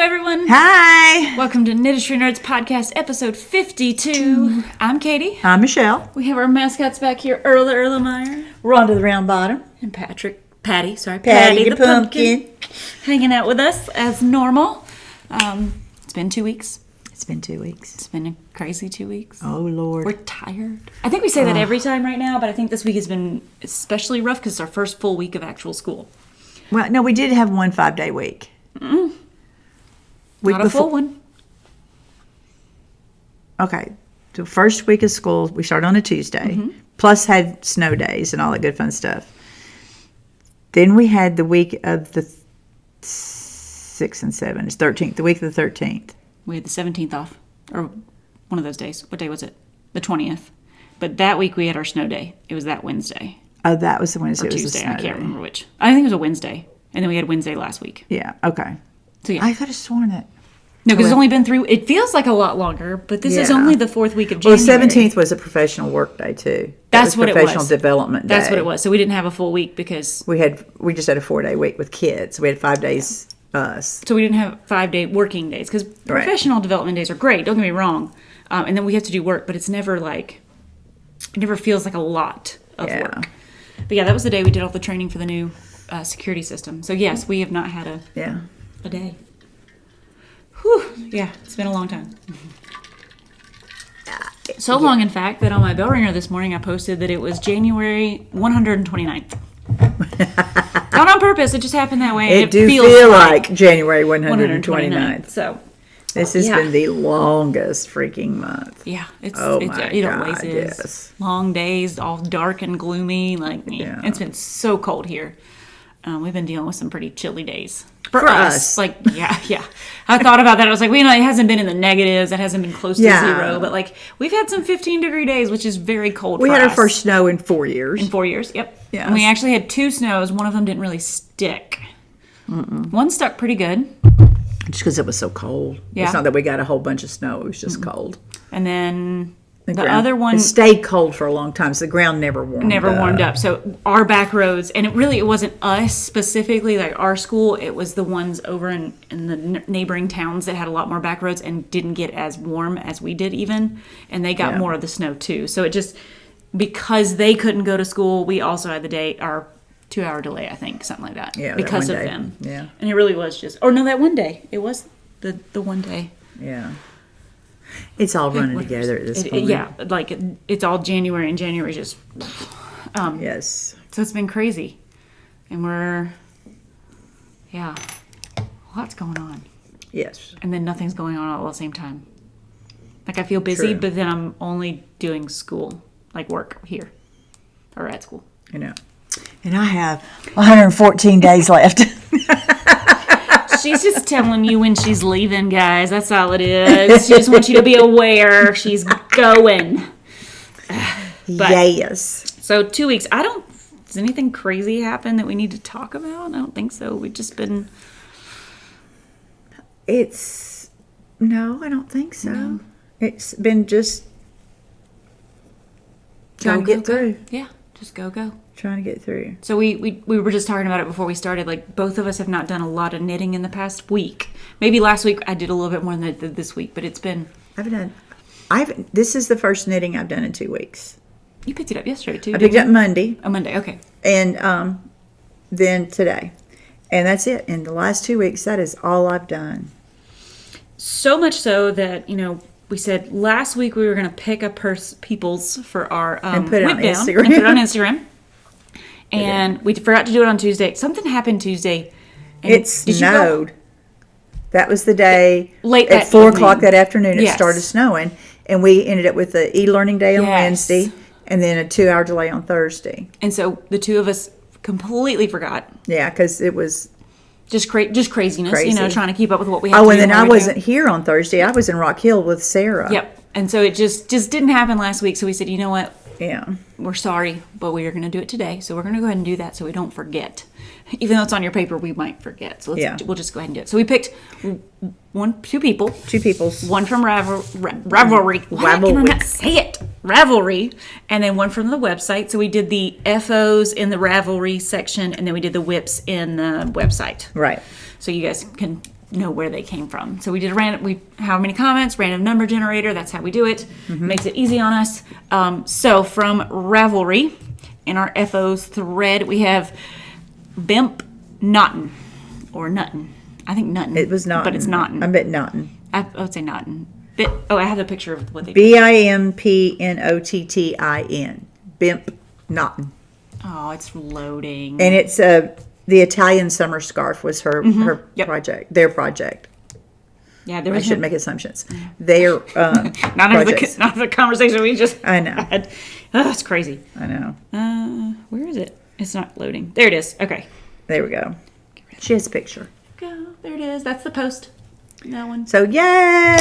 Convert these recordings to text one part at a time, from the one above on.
everyone. Hi. Welcome to Knitistry Knerds Podcast, episode 52. I'm Caytee. I'm Michele. We have our mascots back here, Erla Erlenmeyer. Rhonda the Round Bottom. And Patty the Pumpkin. Hanging out with us as normal. It's been 2 weeks. It's been 2 weeks. It's been a crazy 2 weeks. Oh, Lord. We're tired. I think we say that every time right now, but I think this week has been especially rough because it's our first full week of actual school. Well, no, we did have one 5-day week. Not a full one. Okay. The first week of school, we started on a Tuesday, plus had snow days and all that good fun stuff. Then we had the week of the 6th and 7th. It's 13th, the week of the 13th. We had the 17th off, or one of those days. What day was it? The 20th. But that week we had our snow day. It was that Wednesday. Oh, that was the Wednesday. Or it was Tuesday. the snow I can't day. remember which. I think it was a Wednesday. And then we had Wednesday last week. Yeah, okay. So yeah. I could have sworn it. No, because it's only been 3. It feels like a lot longer, but this is Yeah. only the 4th week of January. Well, the 17th was a professional work day, too. That's what it was. Professional development day. That's what it was. So we didn't have a full week because... We just had a 4-day week with kids. We had 5 days us. So we didn't have 5-day working days because professional development days are great. Don't get me wrong. And then we have to do work, but it's never like... It never feels like a lot of work. But yeah, that was the day we did all the training for the new security system. So yes, we have not had a day. Whew. Yeah, it's been a long time. So long, in fact, that on my bell ringer this morning, I posted that it was January 129th. Not on purpose, it just happened that way. It do feel like January 129th. So this has been the longest freaking month. Yeah, it God, always is. Yes. Long days, all dark and gloomy. It's been so cold here. We've been dealing with some pretty chilly days. For us. Yeah. I thought about that. I was like, well, it hasn't been in the negatives. It hasn't been close to zero. But, we've had some 15-degree days, which is very cold for us. We had our first snow in 4 years. In 4 years, yep. Yes. And we actually had 2 snows. One of them didn't really stick. One stuck pretty good. Just because it was so cold. Yeah. It's not that we got a whole bunch of snow. It was just cold. And then... The other one... It stayed cold for a long time, so the ground never warmed up. So our back roads, and it wasn't us specifically, like our school, it was the ones over in the neighboring towns that had a lot more back roads and didn't get as warm as we did even, and they got more of the snow too. So it just, because they couldn't go to school, we also had our 2-hour delay, I think, something like that. Yeah, because that of one day. them. Yeah. And it really was just, that one day. It was the one day. Yeah. It's all running together at this point. Yeah, it's all January, and January just... yes. So it's been crazy. And lots going on. Yes. And then nothing's going on all at the same time. I feel busy, but then I'm only doing school, work here, or at school. And I have 114 days left. She's just telling you when she's leaving, guys. That's all it is. She just wants you to be aware she's going. Yes. So 2 weeks. Does anything crazy happen that we need to talk about? I don't think so. We've just been... No, I don't think so. No. It's been just trying to get through. Yeah, just go. Trying to get through. So we were just talking about it before we started. Both of us have not done a lot of knitting in the past week. Maybe last week I did a little bit more than I did this week, but it's been... This is the first knitting I've done in 2 weeks. You picked it up yesterday too. I picked it up Monday. Oh, Monday. Okay. And then today, and that's it. In the last 2 weeks, that is all I've done. So much so that we said last week we were going to pick up people's for our and put it on Instagram. And put it on Instagram. And we forgot to do it on Tuesday. Something happened Tuesday. And it snowed. That was the day. Late at 4 o'clock that afternoon. It started snowing, and we ended up with the e-learning day on Wednesday, and then a 2-hour delay on Thursday. And so the two of us completely forgot. Yeah, because it was just craziness. Crazy. Trying to keep up with what we had. Oh, and then I wasn't here on Thursday. I was in Rock Hill with Sarah. Yep. And so it just didn't happen last week. So we said, you know what? Yeah. We're sorry, but we are going to do it today. So we're going to go ahead and do that so we don't forget. Even though it's on your paper, we might forget. So we'll just go ahead and do it. So we picked two people. One from Ravelry. Why can I not say it? Ravelry. And then one from the website. So we did the FOs in the Ravelry section, and then we did the whips in the website. Right. So you guys can know where they came from. So we did how many comments, random number generator. That's how we do it. Makes it easy on us. So from Ravelry, in our FOs thread, we have Bimp Nuttin or Nuttin. I think Nuttin. It was Nuttin. But it's Nuttin. I bet Nuttin. I would say Nuttin. I have a picture of what they BIMPNOTTIN. Bimp Nuttin. Oh, it's loading. And it's the Italian summer scarf was her project, their project. Yeah, I shouldn't make assumptions. Their not of the conversation we just I know. had. Oh, it's crazy. I know. Where is it? It's not loading. There it is. Okay. There we go. She has a picture. Go. There it is. That's the post. That one. So yay!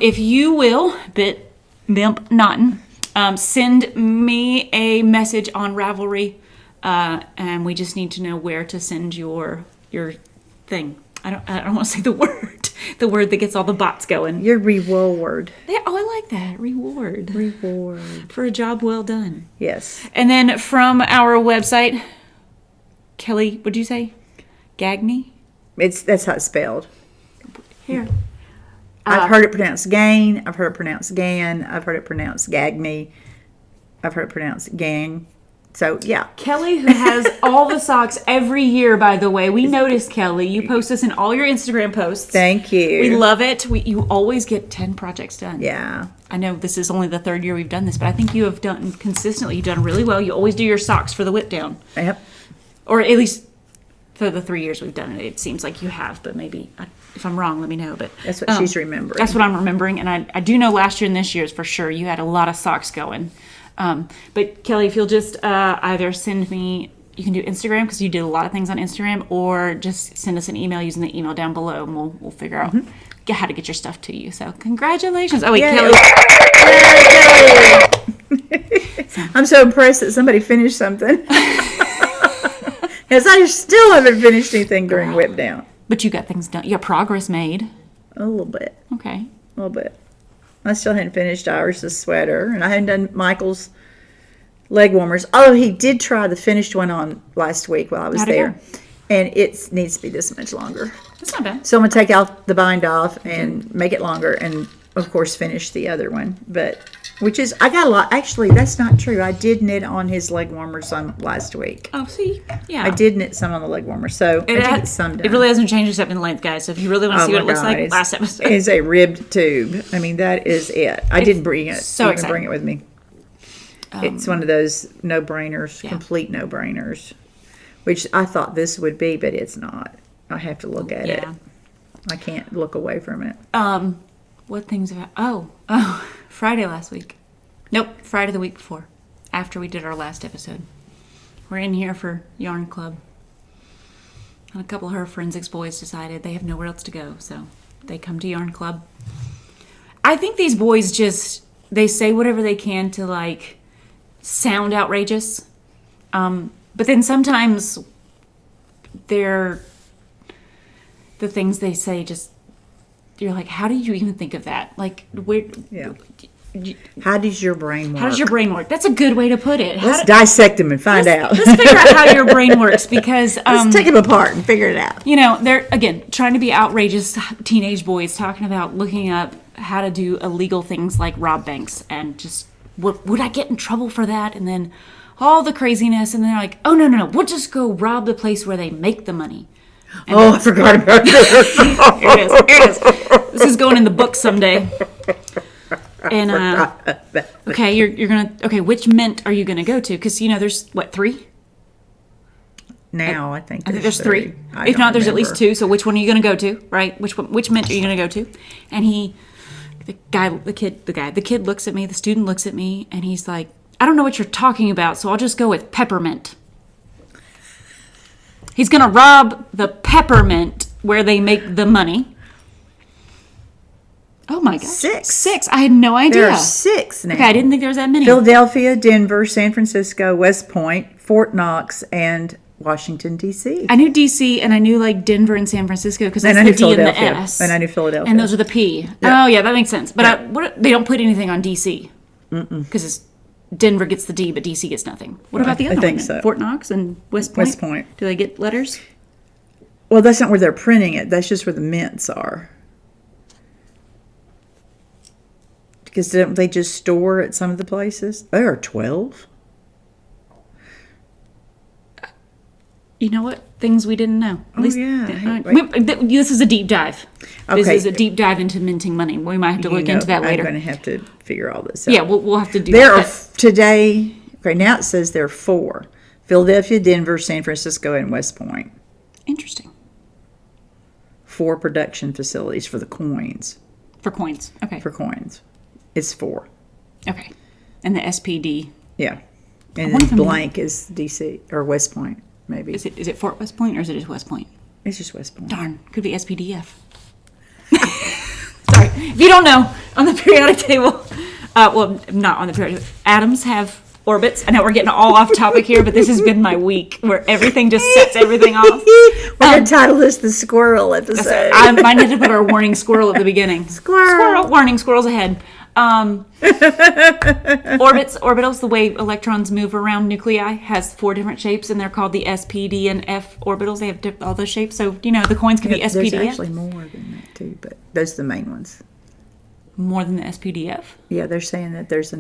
If you will, Bimp Nuttin, send me a message on Ravelry, and we just need to know where to send your thing. I don't want to say the word that gets all the bots going. Your reward. I like that. Reward for a job well done. Yes. And then from our website, Kelly, what'd you say? Gagney? That's how it's spelled. Here. I've heard it pronounced gain. I've heard it pronounced gan. I've heard it pronounced gagme. I've heard it pronounced gang. So, yeah. Kelly, who has all the socks every year, by the way. We noticed, Kelly. You post this in all your Instagram posts. Thank you. We love it. You always get 10 projects done. Yeah. I know this is only the third year we've done this, but I think you have done consistently. You've done really well. You always do your socks for the whip down. Yep. Or at least for the 3 years we've done it. It seems like you have, but maybe if I'm wrong, let me know. But that's what she's remembering. That's what I'm remembering. And I do know last year and this year's for sure. You had a lot of socks going. But Kelly, if you'll just either send me, you can do Instagram because you did a lot of things on Instagram, or just send us an email using the email down below, and we'll figure out how to get your stuff to you. So congratulations! Oh wait, Yay. Kelly. I'm so impressed that somebody finished something. Because I still haven't finished anything during whip down. But you got things done. You got progress made. A little bit. Okay. A little bit. I still hadn't finished Iris's sweater, and I hadn't done Michael's leg warmers. Oh, he did try the finished one on last week while I was there. And it needs to be this much longer. That's not bad. So I'm going to take out the bind off and make it longer and, of course, finish the other one. I got a lot. Actually, that's not true. I did knit on his leg warmers on last week. Oh, see? Yeah. I did knit some on the leg warmer, so I did get some done. It really hasn't changed except in length, guys. So if you really want to see what it looks like, last episode. It's a ribbed tube. I mean, that is it. I didn't bring it. Bring it with me. It's one of those no-brainers, complete no-brainers, which I thought this would be, but it's not. I have to look at it. I can't look away from it. What things have Friday last week. Nope, Friday the week before, after we did our last episode. We're in here for Yarn Club. And a couple of her forensics boys decided they have nowhere else to go, so they come to Yarn Club. I think these boys they say whatever they can to, like, sound outrageous. But then sometimes the things they say you're like, how did you even think of that? Like, how does your brain work? How does your brain work? That's a good way to put it. Let's dissect them and find out. Let's figure out how your brain works, because let's take them apart and figure it out. You know, they're again trying to be outrageous teenage boys talking about looking up how to do illegal things like rob banks, and just would I get in trouble for that? And then all the craziness, and then they're like, oh no, we'll just go rob the place where they make the money. And I forgot about this. Here it is. This is going in the book someday. And okay, you're gonna which mint are you gonna go to? Because there's what, 3? Now I think there's 3. If not, there's at least 2. So which one are you gonna go to? Right? Which mint are you gonna go to? And the kid looks at me. The student looks at me, and he's like, I don't know what you're talking about, so I'll just go with peppermint. He's gonna rob the peppermint where they make the money. Oh my gosh. 6. I had no idea. There are 6 now. Okay, I didn't think there was that many. Philadelphia, Denver, San Francisco, West Point, Fort Knox, and Washington, D.C. I knew D.C. and I knew like Denver and San Francisco because that's the D and the S. And I knew Philadelphia. And those are the P. Yeah. Oh yeah, that makes sense. But they don't put anything on D.C. Because Denver gets the D, but D.C. gets nothing. What about the other one? So. Fort Knox and West Point? West Point. Do they get letters? Well, that's not where they're printing it. That's just where the mints are. Because don't they just store at some of the places? There are 12. You know what? Things we didn't know. At least, yeah. This is a deep dive. Okay. This is a deep dive into minting money. We might have to look into that later. I'm going to have to figure all this out. Yeah, we'll have to do there that. Are today, okay, now it says there are 4. Philadelphia, Denver, San Francisco, and West Point. Interesting. 4 production facilities for the coins. For coins. Okay. For coins. It's 4. Okay. And the SPD. Yeah. And then blank is DC or West Point, maybe. Is it Fort West Point or is it just West Point? It's just West Point. Darn. Could be SPDF. Sorry. If you don't know, on the periodic table, well, not on the periodic table, atoms have orbits. I know we're getting all off topic here, but this has been my week where everything just sets everything off. We're going to title this the squirrel episode. I might need to put our warning squirrel at the beginning. Squirrel. Warning, squirrels ahead. Orbitals, the way electrons move around nuclei, has 4 different shapes, and they're called the S, P, D, and F orbitals. They have all those shapes. So, the coins can be SPDF. There's actually more than that, too, but those are the main ones. More than the SPDF? Yeah, they're saying that there's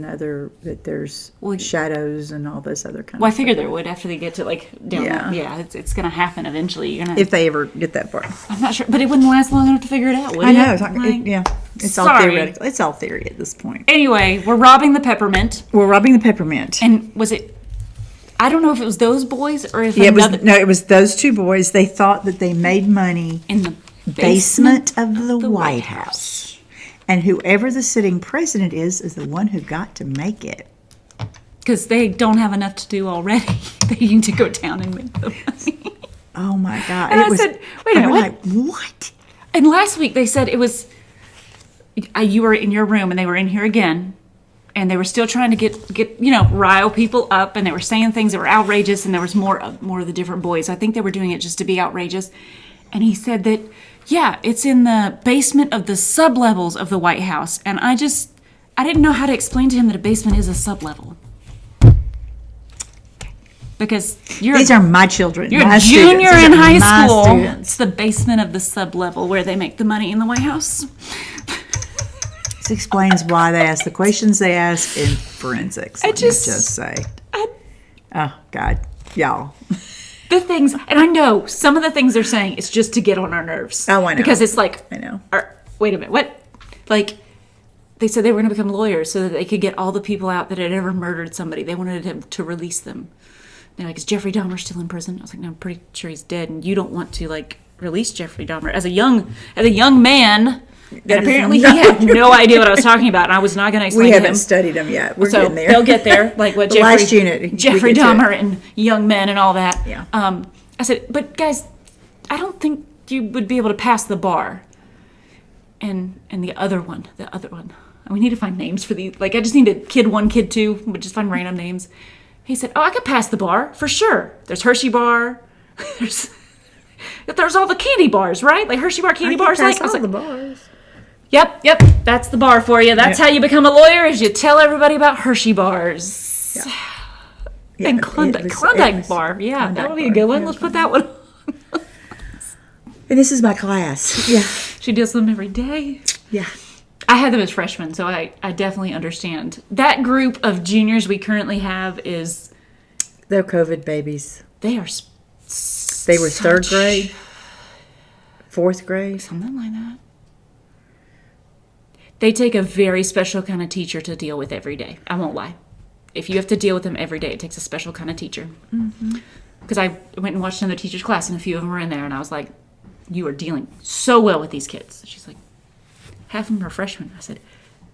shadows and all this other kind of stuff. Well, I figured there would after they get to, down. Yeah. It's going to happen eventually. If they ever get that far. I'm not sure, but it wouldn't last long enough to figure it out, would it? I know. It's all theoretical. It's all theory at this point. Anyway, we're robbing the peppermint. And was it... I don't know if it was those boys or if it was those 2 boys. They thought that they made money in the basement of the White House. And whoever the sitting president is the one who got to make it. Because they don't have enough to do already. They need to go down and make the money. Oh, my God. And I said, wait a minute, what? And last week they said it was... you were in your room and they were in here again. And they were still trying to get rile people up. And they were saying things that were outrageous. And there was more of the different boys. I think they were doing it just to be outrageous. And he said that... Yeah, it's in the basement of the sublevels of the White House. And I didn't know how to explain to him that a basement is a sublevel. Because these are my children. You're a junior in high school. It's the basement of the sublevel where they make the money in the White House. This explains why they ask the questions they ask in forensics. Let me just say. Oh, God. Y'all. The things, and I know some of the things they're saying is just to get on our nerves. Oh, I know. Because it's like, I know. Wait a minute, what? They said they were going to become lawyers so that they could get all the people out that had ever murdered somebody. They wanted him to release them. They're like, is Jeffrey Dahmer still in prison? I was like, no, I'm pretty sure he's dead, and you don't want to release Jeffrey Dahmer as a young man. And apparently he had no idea what I was talking about, and I was not going to explain to him. We haven't studied him yet. We're getting there. They'll get there, like what Jeffrey Dahmer and young men and all that. Yeah. I said, but guys, I don't think you would be able to pass the bar. And the other one. We need to find names for these. I just need to kid 1, kid 2, but just find random names. He said, I could pass the bar, for sure. There's Hershey bar. There's all the candy bars, right? Hershey bar candy bars. I was like, the bars. Yep, that's the bar for you. That's how you become a lawyer, is you tell everybody about Hershey bars. Yeah. And Klondike bar. Yeah, that would be a good one. Let's put that one on. And this is my class. Yeah. She does them every day. Yeah. I had them as freshmen, so I definitely understand. That group of juniors we currently have is... They're COVID babies. They are... They were 3rd grade? 4th grade? Something like that. They take a very special kind of teacher to deal with every day. I won't lie. If you have to deal with them every day, it takes a special kind of teacher. Because I went and watched another teacher's class, and a few of them were in there, and I was like, you are dealing so well with these kids. She's like, half of them are freshmen. I said,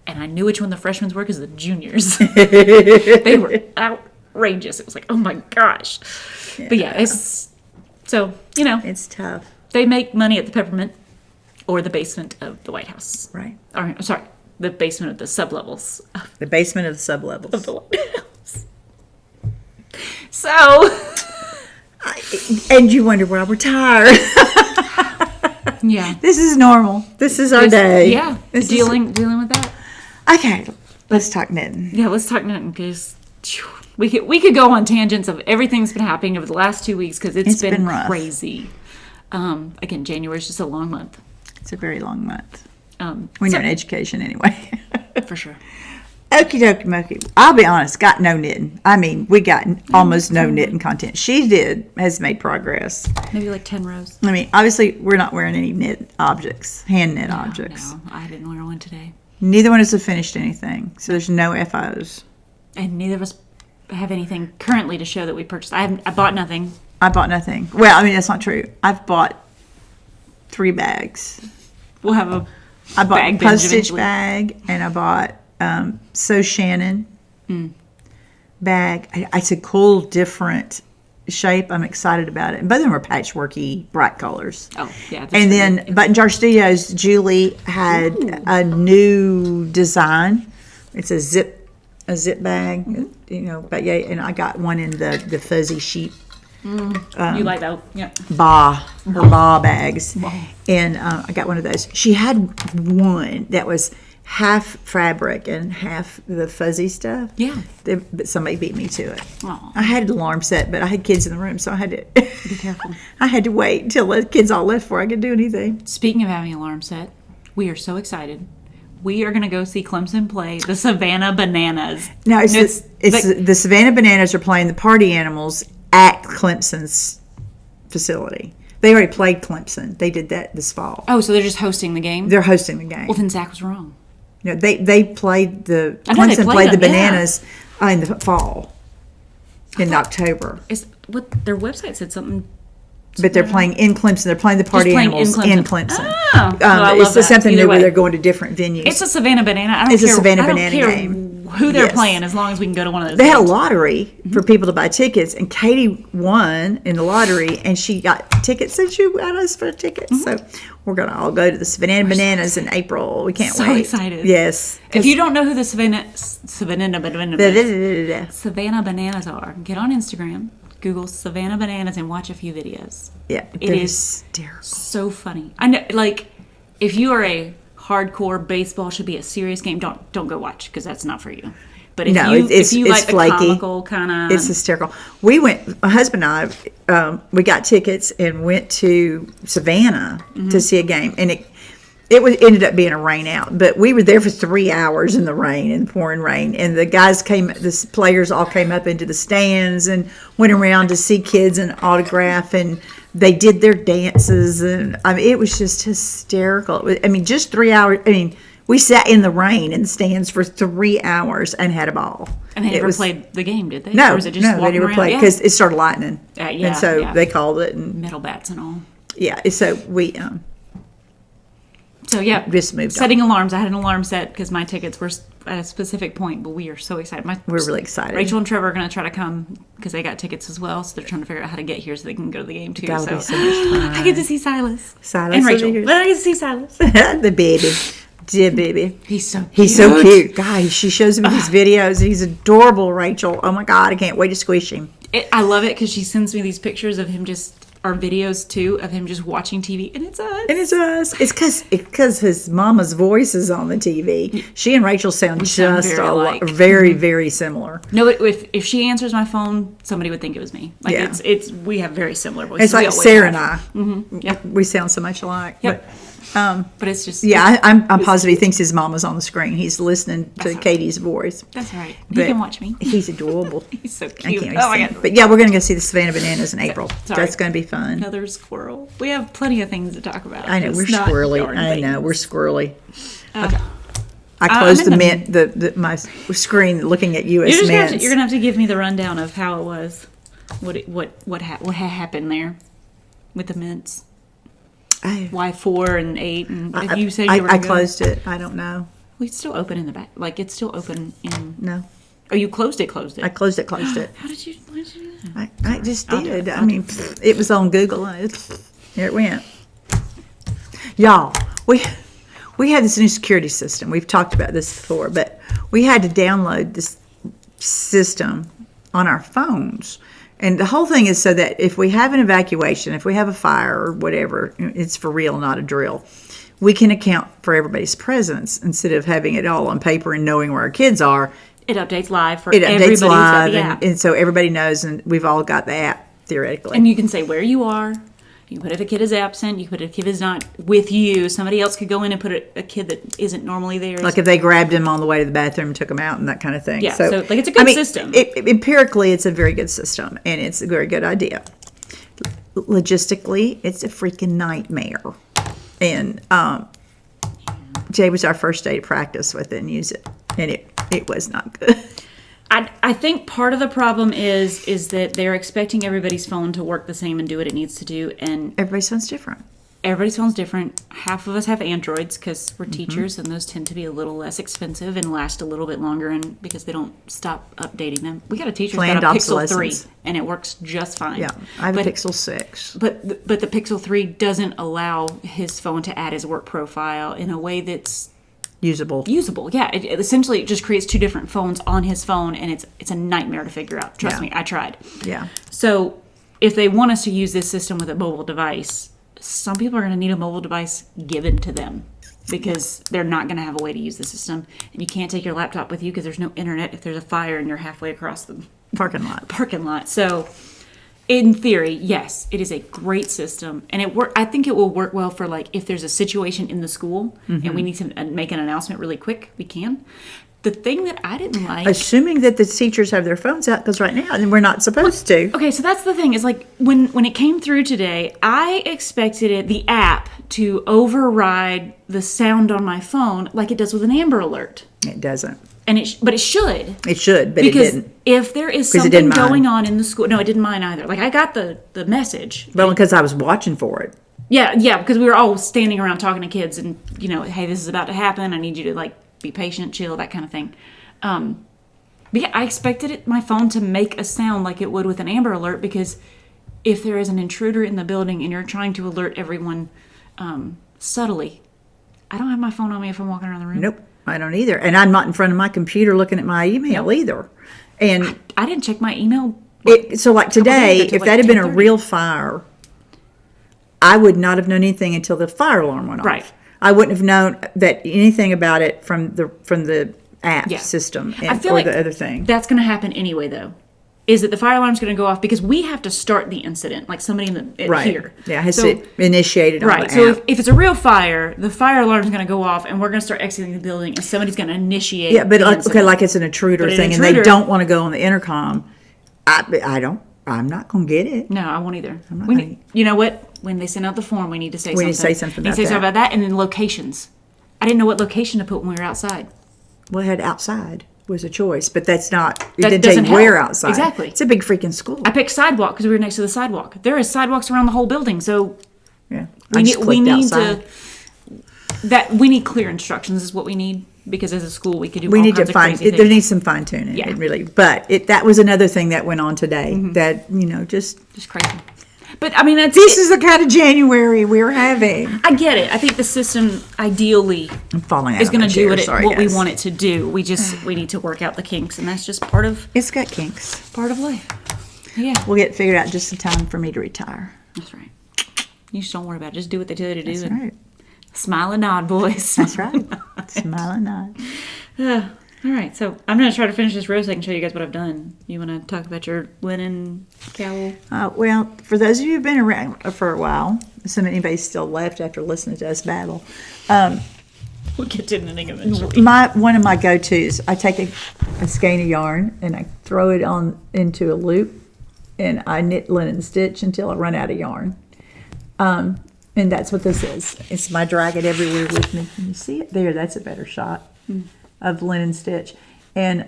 and I knew which one the freshmen were because the juniors. They were outrageous. It was like, oh my gosh. Yeah. But yeah, it's tough. They make money at the Peppermint or the basement of the White House. Right. Or, sorry, the basement of the sublevels. The basement of the sublevels. Of the White House. So. And you wonder why we're tired. Yeah. This is normal. This is our day. Yeah. Dealing with that. Okay. Let's talk knitting. Yeah, let's talk knitting because we could go on tangents of everything that's been happening over the last 2 weeks because it's been rough. crazy. Again, January is just a long month. It's a very long month. So- When you're in education, anyway. For sure. Okie dokie mokie. I'll be honest, got no knitting. I mean, we got almost no knitting content. She has made progress. Maybe like 10 rows. I mean, obviously, we're not wearing any knit objects, hand knit objects. No, I didn't wear one today. Neither one of us have finished anything, so there's no FOs. And neither of us have anything currently to show that we purchased. I bought nothing. I bought nothing. Well, I mean, that's not true. I've bought 3 bags. We'll have a I bought bag a binge postage eventually. bag, and I bought So Shannon bag. It's a cool, different shape. I'm excited about it. And both of them are patchworky, bright colors. Oh, yeah. that's And really then good. Button Jar Studios, Julie had a new design. It's a zip bag, you know. But yeah, and I got one in the fuzzy sheep you like that? Yeah. her ba bags, and I got one of those. She had one that was half fabric and half the fuzzy stuff. Yeah. But somebody beat me to it. Aw. I had an alarm set, but I had kids in the room, so I had to. Be careful. I had to wait until the kids all left before I could do anything. Speaking of having alarm set, we are so excited. We are going to go see Clemson play the Savannah Bananas. No, it's like- the Savannah Bananas are playing the Party Animals at Clemson's facility. They already played Clemson. They did that this fall. Oh, so they're just hosting the game? They're hosting the game. Well, then Zach was wrong. You know, they played the I know they Clemson played played the them, yeah. Bananas in the fall, in October. Is what their website said something. But they're playing in Clemson. They're playing the Party playing in Animals Clemson. in Clemson. Oh, well, I love it's that. something Either new where way. they're going to different venues. It's a Savannah Banana. I don't It's a care, Savannah I don't Banana care game. who they're Yes. playing, as long as we can go to one of those. They had a games. lottery for people to buy tickets, and Caytee won in the lottery, and she got tickets, and she got us for tickets. So we're going to all go to the Savannah Bananas in April. We can't So wait. excited. Yes. If you don't know who the Savannah Bananas are, get on Instagram, Google Savannah Bananas, and watch a few videos. Yeah, It they're is hysterical. so funny. I know, like, if you are a hardcore baseball should be a serious game, don't go watch because that's not for you. But if No, you it's like the flaky. comical kind of, It's hysterical. We went, my husband and I, we got tickets and went to Savannah to see a game, and ended up being a rain out. But we were there for 3 hours in the rain, in pouring rain, and the players all came up into the stands and went around to see kids and autograph, and they did their dances, and I mean, it was just hysterical. Just 3 hours. We sat in the rain in the stands for 3 hours and had a ball. and they never played the game, did they? No, Or was it just no, they walking never around? played Yeah. because it started lightning, Yeah, and so yeah. they called it, and Metal bats and all. yeah, so we So yeah, just moved on. setting alarms. I had an alarm set because my tickets were at a specific point, but we are so excited. We're really excited. Rachel and Trevor are going to try to come because they got tickets as well, so they're trying to figure out how to get here so they can go to the game too. That'll so be so much fun. I get to see Silas, Silas and will be Rachel. here. But I get to see Silas. the baby, dear baby. He's so cute. He's so cute, guys. She shows me these videos. He's adorable, Rachel. Oh my God, I can't wait to squish him. I love it because she sends me these pictures of him our videos too of him just watching TV, and it's us. And it's us. It's because his mama's voice is on the TV. She and Rachel sound sound just very alike. very, very similar. No, if she answers my phone, somebody would think it was me. Like Yeah. it's we have very similar voices. It's We like always Sarah have. and I. Yep. We sound so much alike. Yep. But it's just Yeah, I'm positive he thinks his mama's on the screen. He's listening to Katie's voice. That's right. But He can watch me. He's adorable. He's so I cute. can't wait Oh to my see god. him. But yeah, we're going to go see the Savannah Bananas in April. Sorry. That's going to be fun. Another squirrel. We have plenty of things to talk about. I know, It's we're not squirrely. yarn I things. know, we're squirrely. Okay. I closed I'm the in mint, my screen looking at US You're mints. gonna have to give me the rundown of how it was. What happened there with the mints? Why 4 and 8? And if you said you were I gonna go- closed it. I don't know. Well, it's still open in the back. Like it's still open in. No. Oh, you closed it. I closed it. Why did you do that? I just I'll do did. it. I mean, it was on Google and here it went. Y'all, we had this new security system. We've talked about this before, but we had to download this system on our phones. And the whole thing is so that if we have an evacuation, if we have a fire or whatever, it's for real, not a drill, we can account for everybody's presence instead of having it all on paper and knowing where our kids are. It updates live for It everybody. updates live, Yeah. and so everybody knows, and we've all got the app, theoretically. And you can say where you are. You can put it if a kid is absent. You can put it if a kid is not with you. Somebody else could go in and put a kid that isn't normally there. Like if they grabbed him on the way to the bathroom and took him out and that kind of thing. Yeah, so like it's a good system. Empirically, it's a very good system, and it's a very good idea. Logistically, it's a freaking nightmare. And Jay was our first day to practice with it and use it, and it was not good. I think part of the problem is that they're expecting everybody's phone to work the same and do what it needs to do, and everybody's phone's different. Everybody's phone's different. Half of us have Androids because we're teachers, and those tend to be a little less expensive and last a little bit longer, and because they don't stop updating them. We got a teacher who's got a Pixel 3, and it works just fine. Yeah, I have a Pixel 6. But the Pixel 3 doesn't allow his phone to add his work profile in a way that's usable. Yeah, it essentially just creates two different phones on his phone, and it's a nightmare to figure out. Trust me, I tried. Yeah. So if they want us to use this system with a mobile device, some people are going to need a mobile device given to them because they're not going to have a way to use the system, and you can't take your laptop with you because there's no internet if there's a fire and you're halfway across the parking lot. So in theory, yes, it is a great system, and I think it will work well for like if there's a situation in the school and we need to make an announcement really quick, we can. The thing that I didn't like, assuming that the teachers have their phones out, because right now we're not supposed to. Okay, so that's the thing is like when it came through today, I expected the app to override the sound on my phone like it does with an Amber Alert. It doesn't. But it should. It should, but because it didn't. If there is something going on in the school, no, it didn't mine either. Like I got the message. Well, because I was watching for it. Yeah, because we were all standing around talking to kids, and hey, this is about to happen. I need you to like be patient, chill, that kind of thing. But yeah, I expected my phone to make a sound like it would with an Amber Alert, because if there is an intruder in the building and you're trying to alert everyone subtly, I don't have my phone on me if I'm walking around the room. Nope, I don't either. And I'm not in front of my computer looking at my email either. And I didn't check my email. So like today, if that had been a real fire, I would not have known anything until the fire alarm went off. Right. I wouldn't have known that anything about it from the app system I feel like the other thing. That's going to happen anyway, though. Is that the fire alarm's going to go off because we have to start the incident, like somebody here. Yeah, has to initiate it on the app. So if it's a real fire, the fire alarm's going to go off, and we're going to start exiting the building, and somebody's going to initiate. Yeah, but like it's an intruder thing, and they don't want to go on the intercom. I'm not going to get it. No, I won't either. You know what? When they send out the form, we need to say something. We need to say something about that, and then locations. I didn't know what location to put when we were outside. Well, it had outside was a choice, but that's not. It didn't tell you where outside. Exactly. It's a big freaking school. I picked sidewalk because we were next to the sidewalk. There is sidewalks around the whole building, so yeah, we need clear instructions. Is what we need, because as a school we could do. We need to there needs some fine tuning. Yeah, really. But that was another thing that went on today. That just crazy. But I mean, this is the kind of January we're having. I get it. I think the system ideally is going to do what we want it to do. We need to work out the kinks, and that's just part of. It's got kinks. Part of life. Yeah. We'll get figured out just in time for me to retire. That's right. You just don't worry about it. Just do what they tell you to do. That's right. Smile and nod, boys. That's right. Smile and nod. All right, so I'm going to try to finish this row so I can show you guys what I've done. You want to talk about your linen cowl? Well, for those of you who've been around for a while, assuming anybody's still left after listening to us battle, we'll get to knitting eventually. One of my go-tos, I take a skein of yarn and I throw it into a loop, and I knit linen stitch until I run out of yarn. And that's what this is. It's my drag it everywhere with me. Can you see it? There, that's a better shot. Of linen stitch, and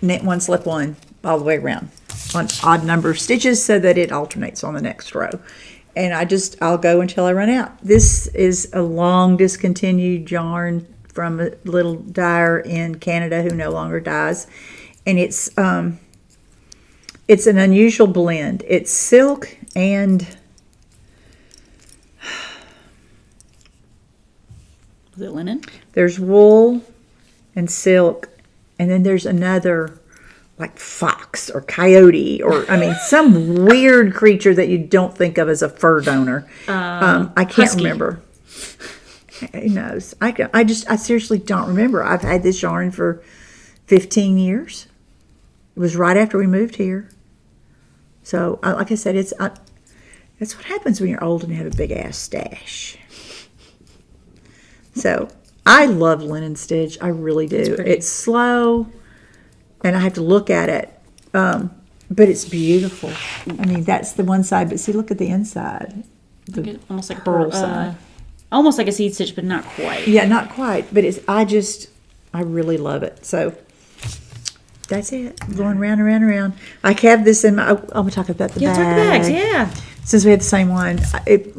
knit one, slip one all the way around on odd number of stitches so that it alternates on the next row. And I'll go until I run out. This is a long discontinued yarn from a little dyer in Canada who no longer dyes, and it's an unusual blend. It's silk and is it linen? There's wool and silk, and then there's another, like fox or coyote, or some weird creature that you don't think of as a fur donor. I can't remember. Who knows? I seriously don't remember. I've had this yarn for 15 years. It was right after we moved here. So, like I said, That's what happens when you're old and you have a big ass stash. So I love linen stitch. I really do. It's slow, and I have to look at it, but it's beautiful. I mean, that's the one side, but see, look at the inside. The almost like pearl side. Almost like a seed stitch, but not quite. Yeah, not quite, but I really love it. So that's it. I'm going round and round and round. I have this in my. I'm gonna talk about the bags. Yeah, talk the bags. Yeah. Since we had the same one,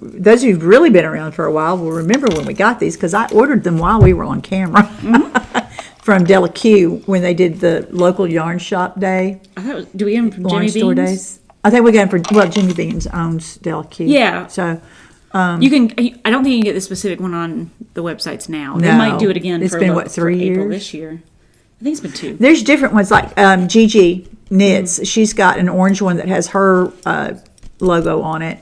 those of you who've really been around for a while will remember when we got these because I ordered them while we were on camera from Delaque when they did the local yarn shop day. I thought, do we get them from Jimmy store Beans? Days. I think we got them from Jimmy Beans owns Delaque. Yeah. So you can. I don't think you can get the specific one on the websites now. They No. might do it again. It's for been, like, 3 for April years? this year. I think it's been 2. There's different ones like Gigi Knits. She's got an orange one that has her logo on it.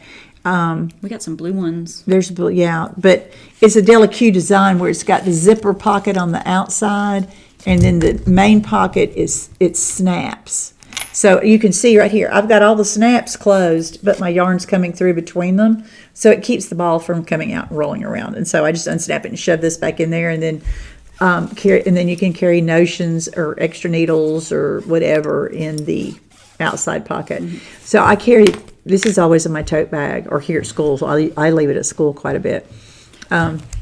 We got some blue ones. There's but it's a Delaque design where it's got the zipper pocket on the outside, and then the main pocket it snaps. So you can see right here, I've got all the snaps closed, but my yarn's coming through between them, so it keeps the ball from coming out and rolling around. And so I just unsnap it and shove this back in there, and then you can carry notions or extra needles or whatever in the outside pocket. So I carry. This is always in my tote bag or here at school, so I leave it at school quite a bit.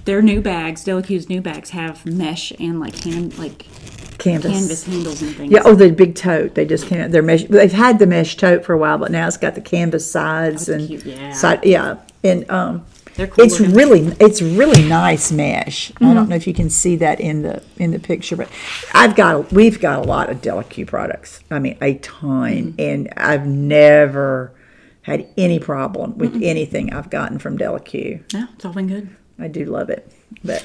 Their new bags, Delaque's new bags, have mesh and canvas handles and things. Yeah, the big tote. They just can't. They're mesh. They've had the mesh tote for a while, but now it's got the canvas sides and cute, yeah. side. Yeah, and They're cool it's looking. really nice mesh. I don't know if you can see that in the picture, but we've got a lot of Delaque products. I mean, a ton, and I've never had any problem with anything I've gotten from Delaque. No, it's all been good. I do love it, but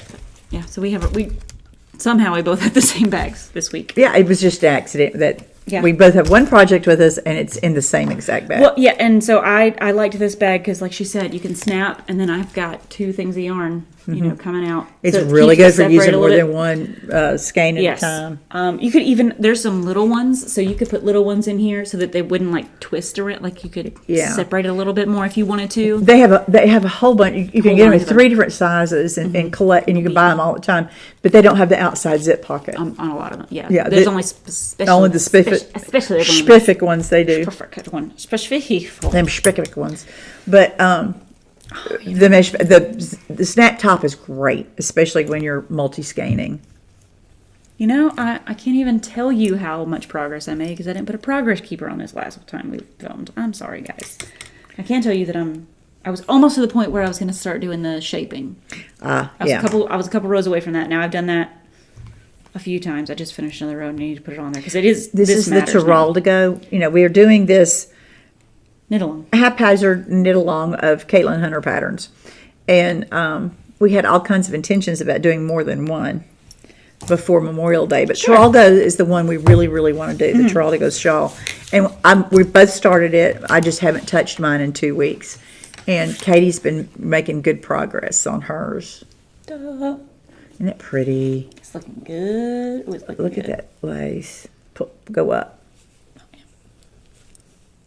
yeah. So we both have the same bags this week. yeah, it was just an accident that we both have one project with us, and it's in the same exact bag. Well, yeah, and so I liked this bag because, like she said, you can snap, and then I've got 2 things of yarn, coming out. It's So it really keeps good it for using separated a more little than one skein at Yes. a time. You could even, there's some little ones, so you could put little ones in here so that they wouldn't like twist around, like you could separate it a little bit more if you wanted to. They have a whole bunch. You can get them in 3 different sizes and collect, and you can buy them all the time. But they don't have the outside zip pocket. On a lot of them, yeah. Yeah, There's only special, only the especially specific ones they do. specific one, specific. Them specific ones, but the mesh, the snap top is great, especially when you're multi-skeining. You know, I can't even tell you how much progress I made because I didn't put a progress keeper on this last time we filmed. I'm sorry, guys. I can tell you that I was almost to the point where I was going to start doing the shaping. I was a couple rows away from that. Now I've done that a few times. I just finished another row and need to put it on there because it is. This is the Teroldego. We are doing this knit along, haphazard knit along of Caitlin Hunter patterns, and we had all kinds of intentions about doing more than one before Memorial Day. But Teroldego is the one we really, really want to do. The Teroldego shawl, and we both started it. I just haven't touched mine in 2 weeks. And Caytee's been making good progress on hers. Duh. Isn't it pretty? It's looking good. Ooh, it's looking Look good. at that lace. Go up.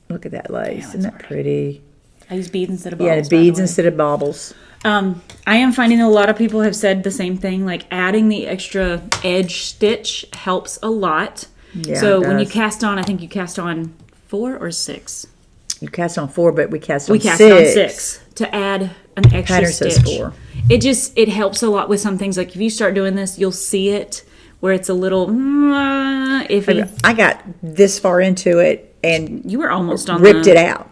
Look at that lace. Isn't that pretty? I use beads instead of baubles. Yeah, beads instead of baubles. I am finding a lot of people have said the same thing. Like adding the extra edge stitch helps a lot. Yeah, so it when you does. cast on, I think you cast on 4 or 6. You cast on 4, but we cast on 6. We cast on 6 to add an extra Pattern stitch. says 4. It helps a lot with some things. Like if you start doing this, you'll see it where it's a little iffy. I got this far into it and You were almost on ripped it out.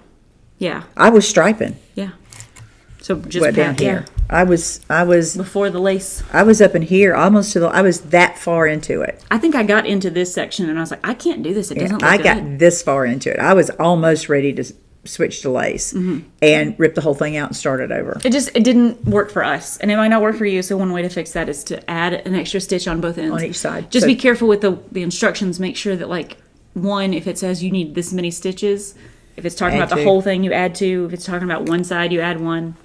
Yeah, I was striping. yeah. So just Down here. I was before the lace. I was up in here almost to I was that far into it. I think I got into this section and I was like, I can't do this. It doesn't look I good. got this far into it. I was almost ready to switch to lace and rip the whole thing out and start it over. It didn't work for us, and it might not work for you. So one way to fix that is to add an extra stitch on both ends, On each side. Just So- be careful with the instructions. Make sure that if it says you need this many stitches, if it's talking Add about the 2. whole thing, you add 2. If it's talking about one side, you add 1.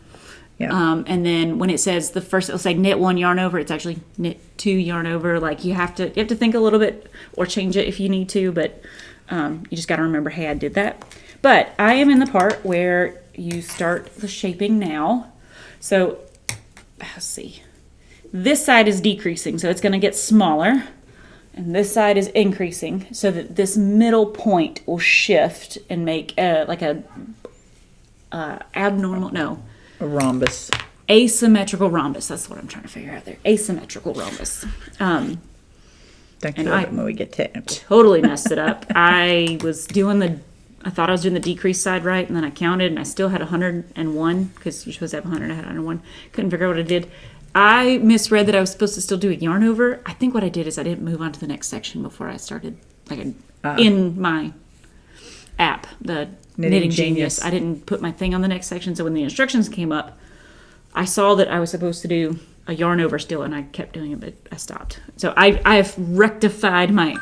Yeah. And then when it says it'll say knit 1 yarn over. It's actually knit 2 yarn over. Like you have to think a little bit or change it if you need to, but you just got to remember, hey, I did that. But I am in the part where you start the shaping now. So let's see. This side is decreasing, so it's going to get smaller. And this side is increasing so that this middle point will shift and make like a rhombus. Asymmetrical rhombus. That's what I'm trying to figure out there. Asymmetrical rhombus. Don't you love it when we get technical? Totally messed it up. I thought I was doing the decrease side right, and then I counted, and I still had 101 because you're supposed to have 100. I had 101. Couldn't figure out what I did. I misread that I was supposed to still do a yarn over. I think what I did is I didn't move on to the next section before I started, in my app, the Knitting Genius. I didn't put my thing on the next section, so when the instructions came up, I saw that I was supposed to do a yarn over still, and I kept doing it, but I stopped. So I have rectified my...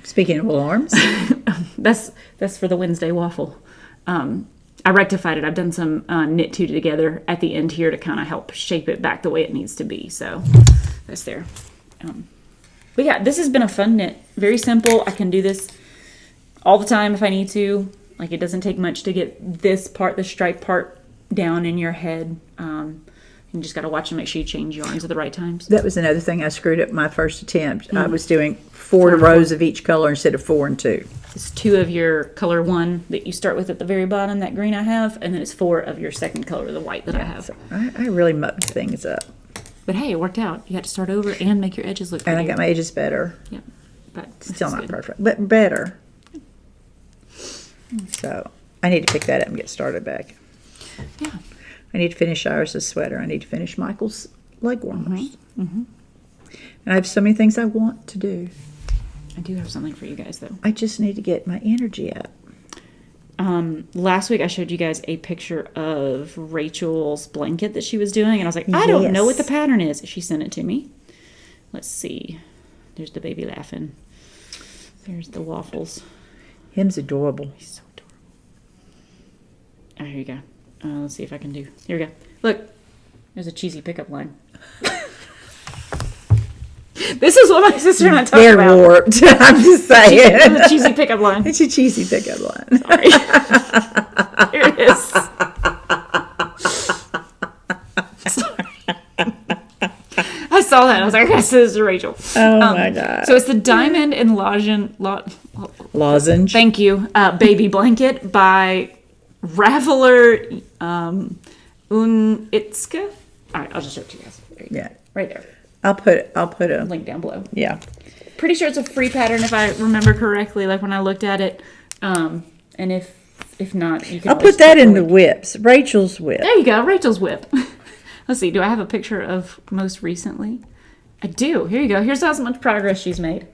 Speaking of alarms. That's for the Wednesday waffle. I rectified it. I've done some knit two together at the end here to kind of help shape it back the way it needs to be. So that's there. But yeah, this has been a fun knit. Very simple. I can do this all the time if I need to. Like, it doesn't take much to get this part, the stripe part, down in your head. You just got to watch and make sure you change yarns at the right times. That was another thing I screwed up my first attempt. I was doing 4 rows of each color instead of 4 and 2. It's 2 of your color 1 that you start with at the very bottom, that green I have, and then it's 4 of your second color, the white that I have. So I really mucked things up. But hey, it worked out. You had to start over and make your edges look pretty. And I got my edges better. Yep. But still not perfect, but better. So I need to pick that up and get started back. Yeah. I need to finish Iris's sweater. I need to finish Michael's leg warmers. And I have so many things I want to do. I do have something for you guys, though. I just need to get my energy up. Last week I showed you guys a picture of Rachel's blanket that she was doing, and I was like, I don't know what the pattern is. She sent it to me. Let's see. There's the baby laughing. There's the waffles. Him's adorable. He's so adorable. Oh, here you go. Let's see if I can do. Here we go. Look, there's a cheesy pickup line. This is what my sister and I talked about. They're warped. I'm just saying. It's a cheesy pickup line. It's a cheesy pickup line. Sorry. Here it is. Sorry. I saw that. I was like, this is Rachel. Oh my God. So it's the Diamond and Lozenge. Thank you. Baby Blanket by Raveler Unitska. All right, I'll just show it to you guys. Yeah. Right there. I'll put a link down below. Yeah. Pretty sure it's a free pattern if I remember correctly, like when I looked at it. And if not, you can. I'll put that in the whips. Rachel's whip. There you go, Rachel's whip. Let's see. Do I have a picture of most recently? I do. Here you go. Here's how much progress she's made.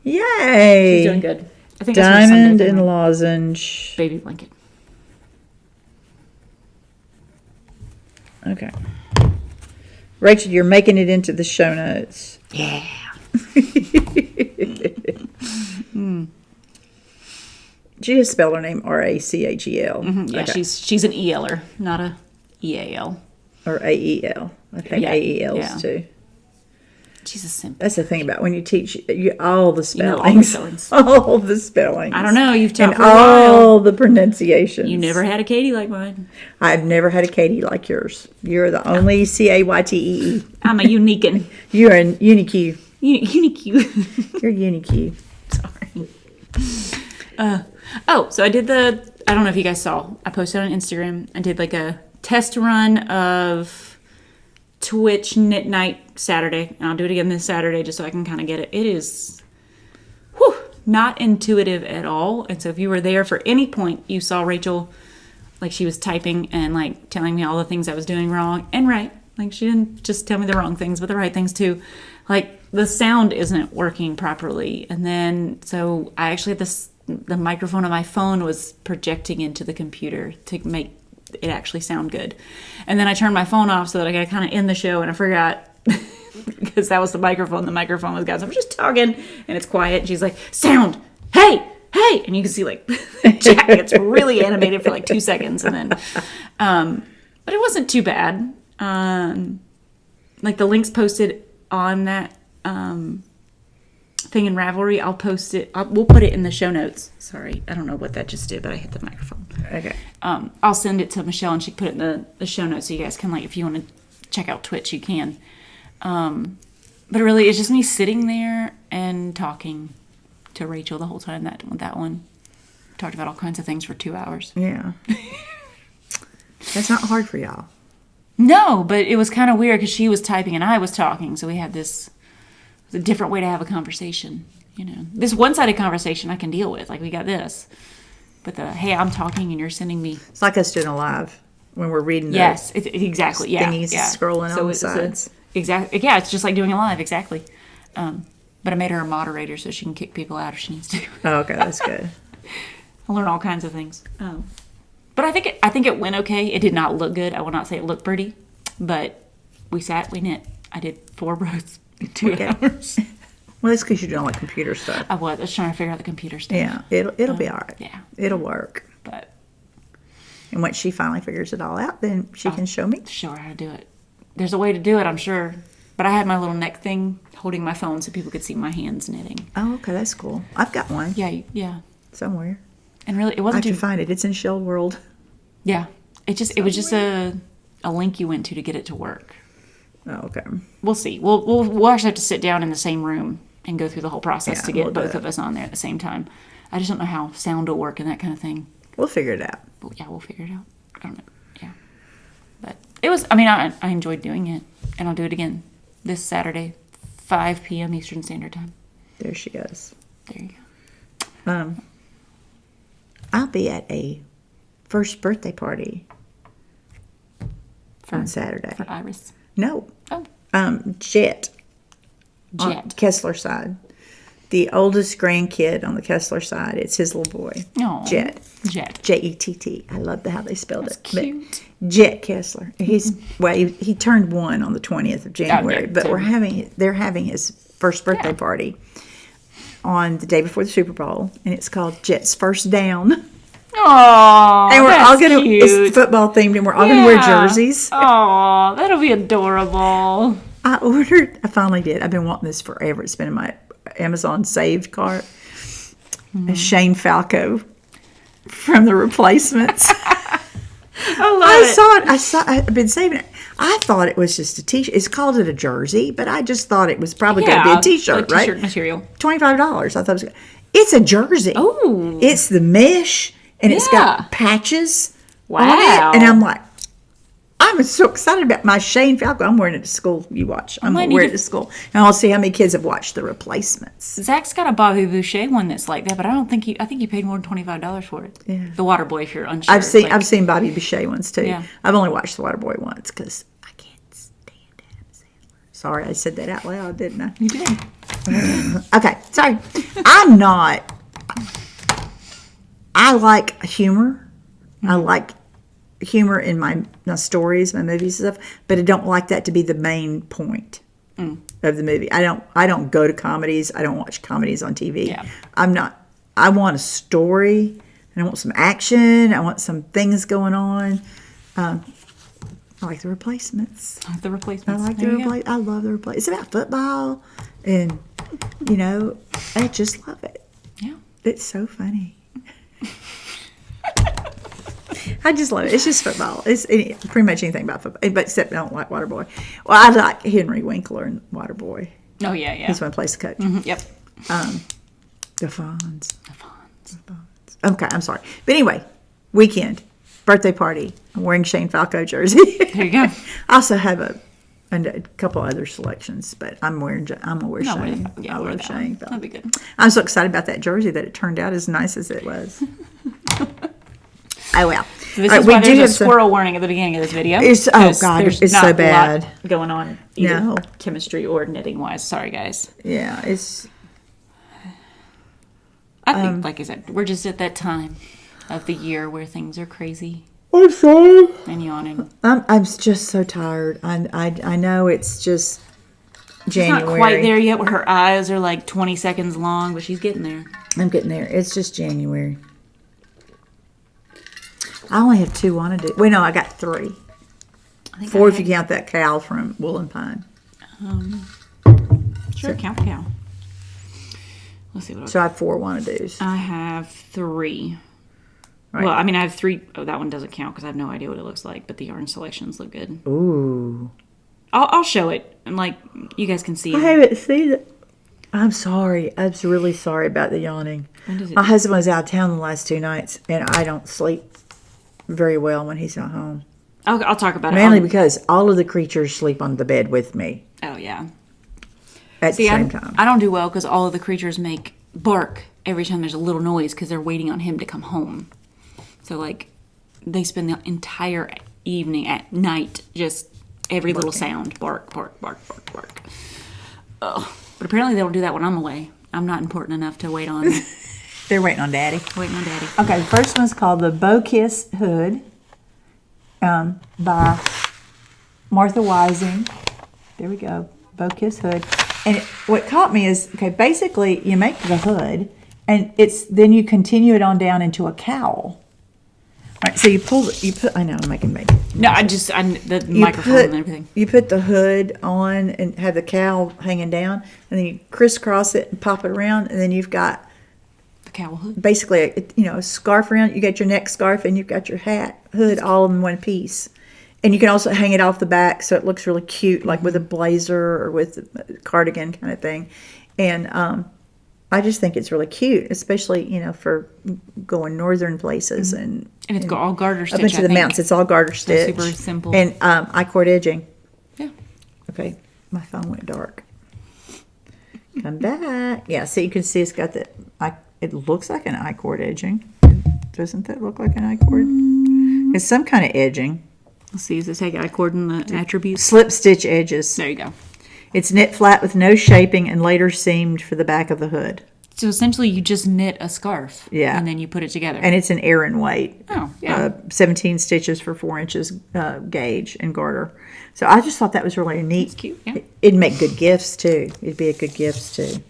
Yay! She's doing good. I think Diamond and lozenge baby blanket. Okay. Rachel, you're making it into the show notes. Yeah. She just spelled her name Rachel. Yeah, okay. She's an ELer, not a EAL. Or AEL. I think AELs too. She's a simp. That's the thing about when you teach all the spellings. You know all the spellings. All the spellings. I don't know. You've taught and for a while. all the pronunciations. You never had a Caytee like mine. I've never had a Caytee like yours. You're the only Caytee. I'm a unique-un. You're a unique. Unique. You're unique. Sorry. So I did I don't know if you guys saw. I posted on Instagram. I did like a test run of Twitch Knit Night Saturday, and I'll do it again this Saturday just so I can kind of get it. It is not intuitive at all, and so if you were there for any point, you saw Rachel, like she was typing and like telling me all the things I was doing wrong and right. Like she didn't just tell me the wrong things, but the right things too. Like the sound isn't working properly, and then so I actually had the microphone on my phone was projecting into the computer to make it actually sound good. And then I turned my phone off so that I could kind of end the show, and I forgot because that was the microphone. The microphone was gone. So I'm just talking and it's quiet. And she's like, sound, hey. And you can see like Jack gets really animated for like 2 seconds. And then, but it wasn't too bad. Like the links posted on that thing in Ravelry. I'll post it. We'll put it in the show notes. Sorry, I don't know what that just did, but I hit the microphone. Okay. I'll send it to Michele, and she can put it in the show notes so you guys can, like, if you want to check out Twitch, you can. But really, it's just me sitting there and talking to Rachel the whole time. That one talked about all kinds of things for 2 hours. Yeah. That's not hard for y'all. No, but it was kind of weird because she was typing and I was talking, so we had a different way to have a conversation. You know, this one-sided conversation I can deal with. Like, we got this, but hey, I'm talking and you're sending me. It's like us doing a live when we're reading. Yes, exactly. Yeah, thingies scrolling on the sides. Exactly. Yeah, it's just like doing a live. Exactly. But I made her a moderator so she can kick people out if she needs to. Oh, okay, that's good. I learn all kinds of things. But I think it went okay. It did not look good. I will not say it looked pretty, but we knit. I did 4 rows in 2 hours. Well, that's because you don't like computer stuff. I was trying to figure out the computer stuff. Yeah, it'll be all right. Yeah, it'll work. And once she finally figures it all out, then she can show me. Show her how to do it. There's a way to do it, I'm sure. But I had my little neck thing holding my phone so people could see my hands knitting. Oh, okay, that's cool. I've got one. Yeah. Somewhere. And really, it wasn't I can find it. It's in Shell World. Yeah. It was just a link you went to get it to work. Oh, okay. We'll see. We'll actually have to sit down in the same room and go through the whole process to get both of us on there at the same time. I just don't know how sound will work and that kind of thing. We'll figure it out. But yeah, we'll figure it out. I don't know. Yeah. But it was, I enjoyed doing it. And I'll do it again this Saturday, 5 p.m. Eastern Standard Time. There she goes. There you go. I'll be at a first birthday party on Saturday. For Iris? No. Oh. Jet. On Kessler side. The oldest grandkid on the Kessler side. It's his little boy. Oh. Jet. J-E-T-T. I love how they spelled That's it. Cute. But Jet Kessler. He turned 1 on the 20th of January. But they're having his first birthday party on the day before the Super Bowl, and it's called Jet's First Down. Oh, and we're all gonna. It's football themed, and we're all gonna wear jerseys. Oh, that'll be adorable. I finally did. I've been wanting this forever. It's been in my Amazon saved cart. A Shane Falco from The Replacements. I saw it. I've been saving it. I thought it was just a t-shirt. It's called it a jersey, but I just thought it was probably going to be a t-shirt, right? T-shirt material. $25. I thought it was good. It's a jersey. Oh. It's the mesh, and it's got patches on it. And I'm like, I'm so excited about my Shane Falco. I'm wearing it to school. You watch. I'm going to wear it to school. And I'll see how many kids have watched The Replacements. Zach's got a Bobby Boucher one that's like that, but I think you paid more than $25 for it. Yeah. The Water Boy, if you're unsure. I've seen Bobby Boucher ones too. Yeah. I've only watched The Water Boy once because I can't stand Adam Sandler. Sorry, I said that out loud, didn't I? You did. Okay, sorry. I like humor. I like humor in my stories, my movies and stuff, but I don't like that to be the main point of the movie. I don't go to comedies. I don't watch comedies on TV. Yeah. I want a story, and I want some action. I want some things going on. I like The Replacements. I The Replacements. I like The Replacements. I love The Replacements. It's about football, and I just love it. Yeah. It's so funny. I just love it. It's just football. It's pretty much anything about football, but except I don't like Waterboy. Well, I like Henry Winkler and Waterboy. Oh yeah. He's one plays the coach. Mm-hmm, yep. The Fonz. Okay, I'm sorry, but anyway, weekend, birthday party. I'm wearing Shane Falco jersey. There you go. I also have a couple other selections, but I'm gonna wear Shane. Yeah, I love Shane Falco. That'd be good. I'm so excited about that jersey that it turned out as nice as it was. Oh well. This is why there's a squirrel warning at the beginning of this video. It's so bad. Going on either chemistry or knitting wise. Sorry, guys. Yeah, it's. I think, like I said, we're just at that time of the year where things are crazy. I'm sorry. And yawning. I'm just so tired. I know it's just January. She's not quite there yet where her eyes are like 20 seconds long, but she's getting there. I'm getting there. It's just January. I only have 2 WANNADOS. Wait, no, I got 3. 4 if you count that cowl from Wool and Pine. Sure, count the cow. Let's see what So I have 4 WANNADOS. I have 3. Right. Well, I mean, I have 3. Oh, that one doesn't count because I have no idea what it looks like, but the yarn selections look good. Ooh. I'll show it, and like you guys can see. I haven't seen it. I'm sorry. I was really sorry about the yawning. My husband was out of town the last 2 nights, and I don't sleep very well when he's not home. I'll talk about it. Mainly because all of the creatures sleep on the bed with me. Oh, yeah. At the same time. I don't do well because all of the creatures make bark every time there's a little noise because they're waiting on him to come home. So, like, they spend the entire evening at night just every little sound. Bark, bark, bark, bark, bark. Oh. But apparently they don't do that when I'm away. I'm not important enough to wait on. They're waiting on Daddy. Waiting on Daddy. Okay, the first one's called the Bow Kiss Hood by Martha Wising. There we go. Bow Kiss Hood. And what caught me is, okay, basically you make the hood, and then you continue it on down into a cowl. All right, so you put. I know I'm making me. No, the microphone and everything. You put the hood on and have the cowl hanging down, and then you crisscross it and pop it around, and then you've got the cowl hood. Basically, a scarf around. You got your neck scarf, and you've got your hood all in one piece. And you can also hang it off the back so it looks really cute, like with a blazer or with a cardigan kind of thing. And I just think it's really cute, especially, for going northern places. And it's all garter stitch, up into the mountains. It's all garter stitch. Super simple. And I-cord edging. Yeah. Okay, my phone went dark. Come back. Yeah, so you can see it's got it looks like an I-cord edging. Doesn't that look like an I-cord? It's some kind of edging. Let's see, does it take I-cord in the attributes? Slip stitch edges. There you go. It's knit flat with no shaping and later seamed for the back of the hood. So essentially you just knit a scarf. Yeah. And then you put it together. And it's an Aran weight. Oh, yeah. 17 stitches for 4 inches gauge and garter. So I just thought that was really neat. It's cute, yeah. It'd make good gifts, too. It'd be a good gifts, too.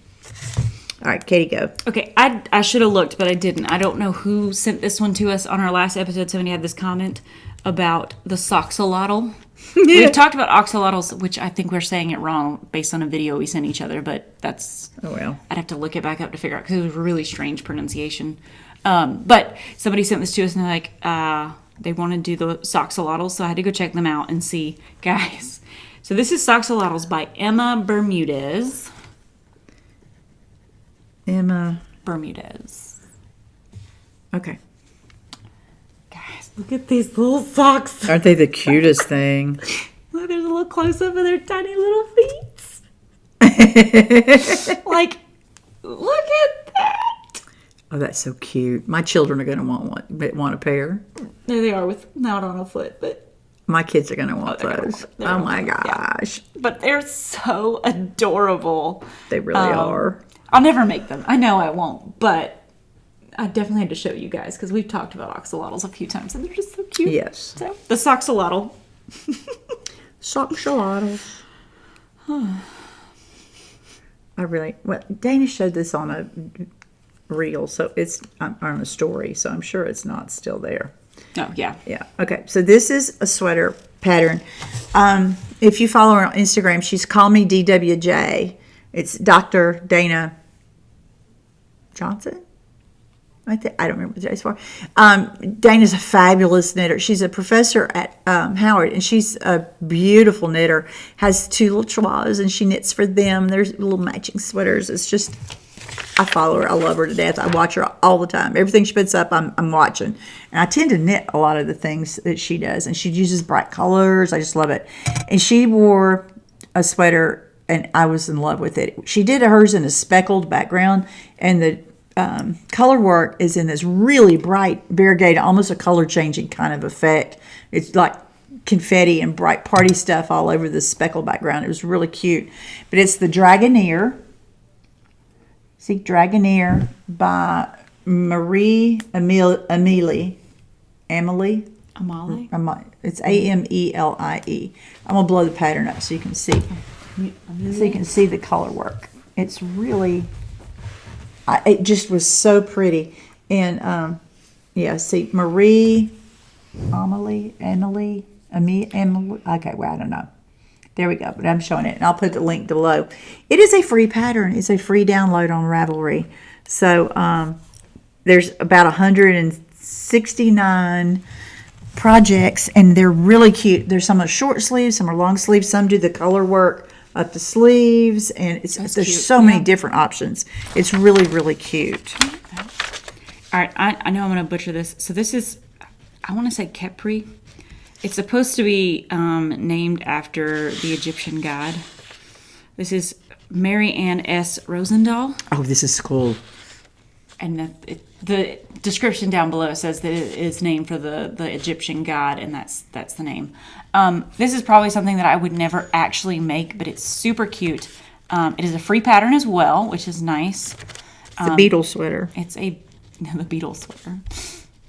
All right, Katie, go. Okay, I should have looked, but I didn't. I don't know who sent this one to us on our last episode. Somebody had this comment about the soxolotl. We've talked about oxalotls, which I think we're saying it wrong based on a video we sent each other, but that's... Oh, well. I'd have to look it back up to figure out, because it was really strange pronunciation. But somebody sent this to us, and they're like, they want to do the soxolotls, so I had to go check them out and see. Guys, so this is Soxolotls by Emma Bermudez. Emma Bermudez. Okay. Guys, look at these little socks. Aren't they the cutest thing? Look, there's a little close-up of their tiny little feet. Like, look at that. Oh, that's so cute. My children are going to want a pair. There they are with not on a foot, but... My kids are going to want those. Oh, my gosh. Yeah. But they're so adorable. They really are. I'll never make them. I know I won't, but I definitely had to show you guys because we've talked about oxalotls a few times and they're just so cute. Yes. So, the soxolotl. Soxolotls. Dana showed this on a reel, so it's on a story, so I'm sure it's not still there. Oh, yeah. Yeah. Okay. So this is a sweater pattern. If you follow her on Instagram, she's Call Me DWJ. It's Dr. Dana Johnson. I don't remember what the J's for. Dana's a fabulous knitter. She's a professor at Howard, and she's a beautiful knitter. Has 2 little chihuahuas, and she knits for them. There's little matching sweaters. It's just, I follow her. I love her to death. I watch her all the time. Everything she puts up, I'm watching. And I tend to knit a lot of the things that she does, and she uses bright colors. I just love it. And she wore a sweater, and I was in love with it. She did hers in a speckled background, and the color work is in this really bright variegated, almost a color changing kind of effect. It's like confetti and bright party stuff all over the speckled background. It was really cute. But it's the Dragoneer. See, Dragoneer by Marie Amelie. Amale. It's Amelie. I'm gonna blow the pattern up so you can see. So you can see the color work. It's really. It just was so pretty. And, see, Emily, okay, well, I don't know. There we go. But I'm showing it, and I'll put the link below. It is a free pattern. It's a free download on Ravelry. So there's about 169 projects, and they're really cute. There's some are short sleeves, some are long sleeves, some do the color work up the sleeves, and there's cute. So many different options. It's really, really cute. All right, I know I'm going to butcher this. So this is, I want to say Khepri. It's supposed to be named after the Egyptian god. This is Mary Ann S. Rosendahl. Oh, this is cool. And the description down below says that it is named for the Egyptian god, and that's the name. This is probably something that I would never actually make, but it's super cute. It is a free pattern as well, which is nice. It's a beetle sweater. It's the beetle sweater.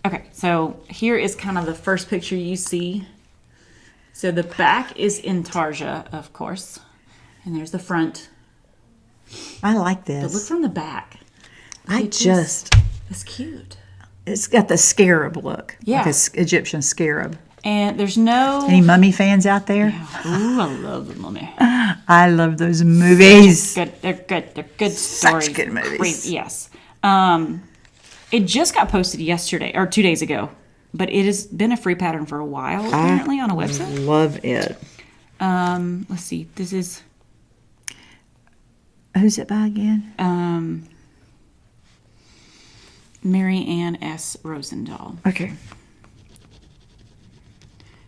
Okay, so here is kind of the first picture you see. So the back is intarsia, of course, and there's the front. I like this. But look from the back. It's cute. It's got the scarab look. Yeah. Like an Egyptian scarab. And there's no... Any mummy fans out there? Yeah. Ooh, I love the mummy. I love those movies. Good. They're good. They're good stories. Such good movies. Great. Yes. It just got posted yesterday, or 2 days ago. But it has been a free pattern for a while, apparently, on a website. I love it. Let's see. This is... Who's it by again? Mary Ann S. Rosendahl. Okay.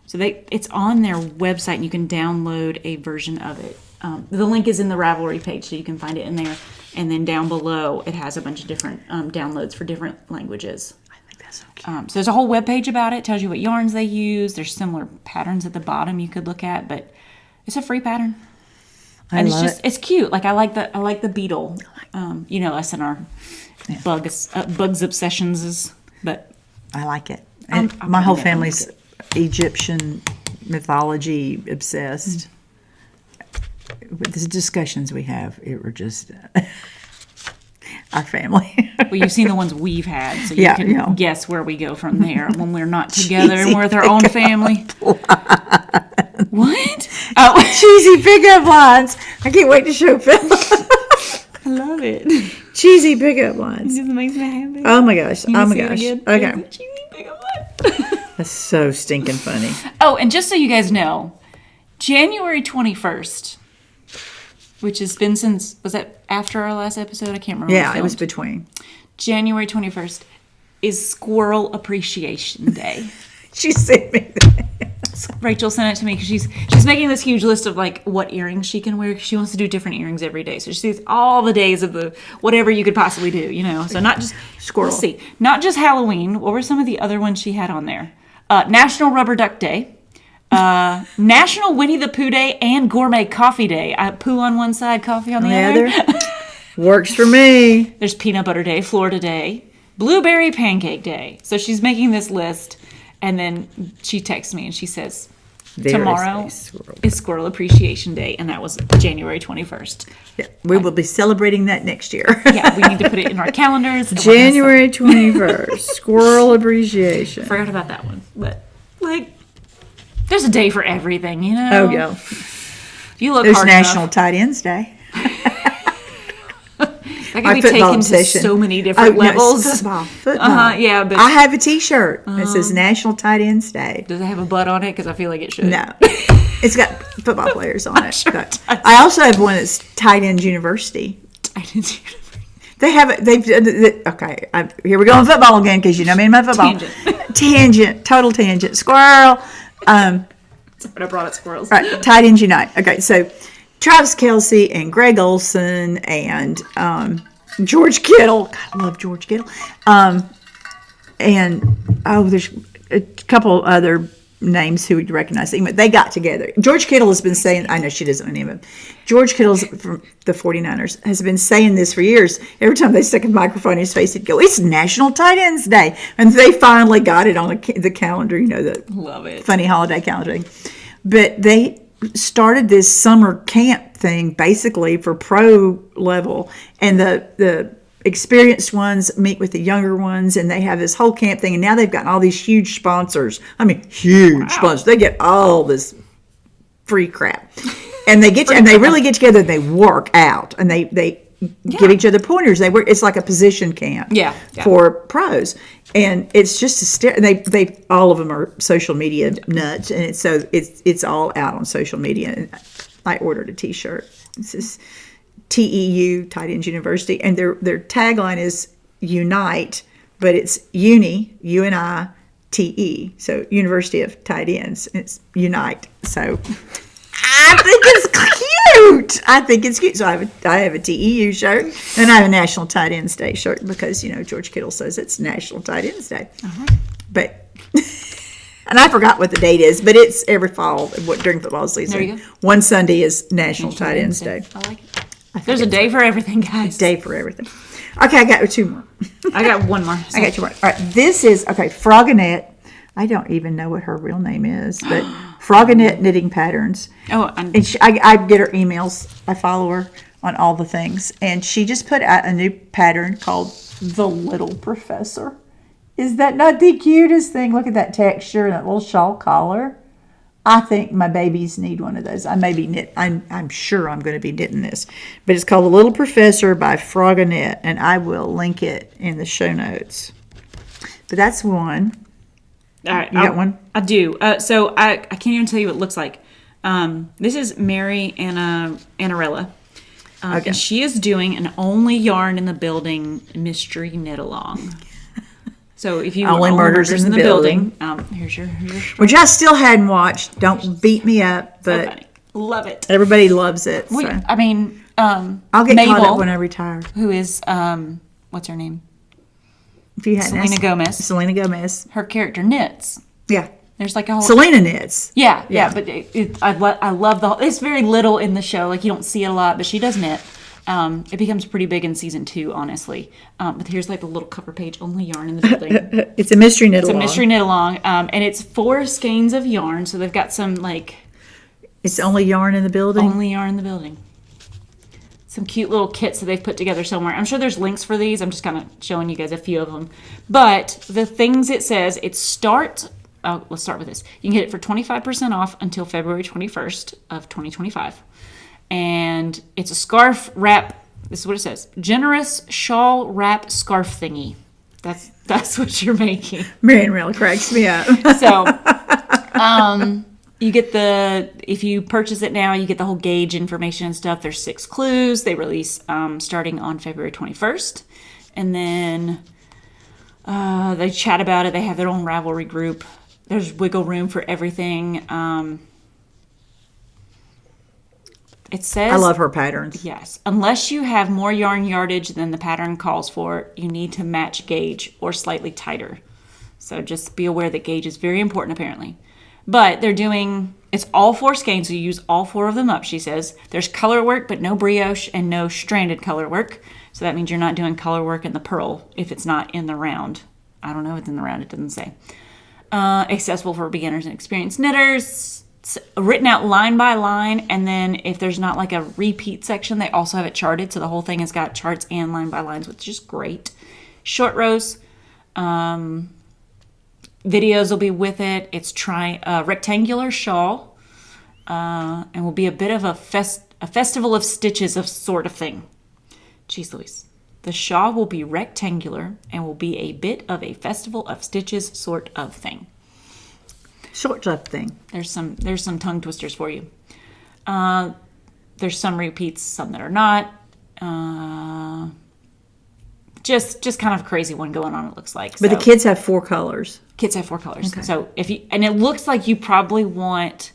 So it's on their website, and you can download a version of it. The link is in the Ravelry page, so you can find it in there. And then down below, it has a bunch of different downloads for different languages. I think that's so cute. So there's a whole web page about it. It tells you what yarns they use. There's similar patterns at the bottom you could look at, but it's a free pattern. And it's cute. Like I like the beetle. Us and our bugs obsessions but I like it. And my whole family's Egyptian mythology obsessed. With the discussions we have, it were just our family. Well, you've seen the ones we've had, so you can guess where we go from there when we're not together and we're with our own family. What? Oh, cheesy pickup lines. I can't wait to show Phil. I love it. Cheesy pickup lines. It just makes me happy. Oh my gosh. Okay. Cheesy pickup line. That's so stinking funny. Oh, and just so you guys know, January 21st, which has been since, was that after our last episode? I can't remember. Yeah, it was between. January 21st is Squirrel Appreciation Day. She sent me that. Rachel sent it to me because she's making this huge list of like what earrings she can wear because she wants to do different earrings every day. So she sees all the days of the whatever you could possibly do, So not just squirrel. Let's see, not just Halloween. What were some of the other ones she had on there? National Rubber Duck Day, National Winnie the Pooh Day, and Gourmet Coffee Day. Pooh on one side, coffee on the other. Works for me. There's Peanut Butter Day, Florida Day, Blueberry Pancake Day. So she's making this list. And then she texts me and she says, tomorrow is Squirrel Appreciation Day. And that was January 21st. Yeah, we will be celebrating that next year. Yeah, we need to put it in our calendars. January 21st, Squirrel Appreciation. Forgot about that one. But, there's a day for everything, Oh, yeah. You look There's hard National enough. Tight Ends Day. That can be taken to so many different levels. Football. Yeah, but I have a T-shirt that says National Tight Ends Day. Does it have a butt on it? Because I feel like it should. No, it's got football players on it. I also have one that's Tight Ends University. Tight Ends University. They have it. Okay. Here we go on football again because you know me and my football. Total tangent. Squirrel. But I brought it squirrels. Right. Tight Ends Unite. Okay, so. Travis Kelce and Greg Olson and George Kittle. God, I love George Kittle. There's a couple other names who would recognize them. They got together. George Kittle has been saying, I know she doesn't know any of them. George Kittle's from the 49ers has been saying this for years. Every time they stuck a microphone in his face, he'd go, it's National Tight Ends Day. And they finally got it on the calendar, the love it. Funny holiday calendar thing. But they started this summer camp thing basically for pro level, and the experienced ones meet with the younger ones, and they have this whole camp thing, and now they've gotten all these huge sponsors. I mean, huge sponsors. They get all this free crap. And they really get together. They work out, and they give each other pointers. It's like a position camp. For pros, and it's just and they all of them are social media nuts, and it's all out on social media. And I ordered a T-shirt. This is TEU, Tight Ends University, and their tagline is unite, but it's UNITE, so University of Tight Ends. It's unite. So I think it's cute. So I have a TEU shirt, and I have a National Tight Ends Day shirt because George Kittle says it's National Tight Ends Day. But and I forgot what the date is, but it's every fall during football season. There you go. One Sunday is National Tight Ends Day. I like it. There's a day for everything, guys. Day for everything. Okay, I got two more. I got one more. I got two more. All right, this is Frogginette. I don't even know what her real name is, but Frogginette Knitting Patterns. Oh, and I get her emails. I follow her on all the things, and she just put out a new pattern called The Little Professor. Is that not the cutest thing? Look at that texture and that little shawl collar. I think my babies need one of those. I may be I'm sure I'm going to be knitting this, but it's called The Little Professor by Frogginette, and I will link it in the show notes. But that's one. All right, you got one? I do. So I can't even tell you what it looks like. This is Mary Annarella. Okay. And she is doing an Only Yarn in the Building mystery knit along. So if you Only Murders in the Building. Here's your which I still hadn't watched. Don't beat me up, but so funny. Love it. Everybody loves it. So. I mean, I'll get Mabel, caught up when I retire. Who is what's her name? If you Selena Gomez. Selena Gomez. Her character knits. Yeah. There's like a whole... Selena knits. Yeah. But I love the whole... It's very little in the show. Like, you don't see it a lot, but she does knit. It becomes pretty big in season 2, honestly. But here's like the little cover page, Only Yarn in the Building. It's a mystery knit along. It's a mystery knit along. And it's 4 skeins of yarn. So they've got some like... It's Only Yarn in the Building? Only Yarn in the Building. Some cute little kits that they've put together somewhere. I'm sure there's links for these. I'm just kind of showing you guys a few of them. But the things it says, let's start with this. You can get it for 25% off until February 21st of 2025. And it's a scarf wrap. This is what it says. Generous shawl wrap scarf thingy. That's what you're making. Marianne really cracks me up. So, you get if you purchase it now, you get the whole gauge information and stuff. There's 6 clues. They release starting on February 21st. And then they chat about it. They have their own Ravelry group. There's wiggle room for everything. It says... I love her patterns. Yes. Unless you have more yarn yardage than the pattern calls for, you need to match gauge or slightly tighter. So just be aware that gauge is very important, apparently. But they're doing, it's all 4 skeins, so you use all 4 of them up, she says. There's color work, but no brioche and no stranded color work. So that means you're not doing color work in the purl if it's not in the round. I don't know if it's in the round, it doesn't say. Accessible for beginners and experienced knitters. It's written out line by line, and then if there's not like a repeat section, they also have it charted. So the whole thing has got charts and line by lines, which is great. Short rows. Videos will be with it. It's a rectangular shawl, and will be a bit of a festival of stitches of sort of thing. Jeez Louise. The shawl will be rectangular and will be a bit of a festival of stitches sort of thing. Sort of thing. There's some tongue twisters for you. There's some repeats, some that are not. Just kind of a crazy one going on, it looks like. But the kids have 4 colors. Kids have 4 colors. Okay. So and it looks like you probably want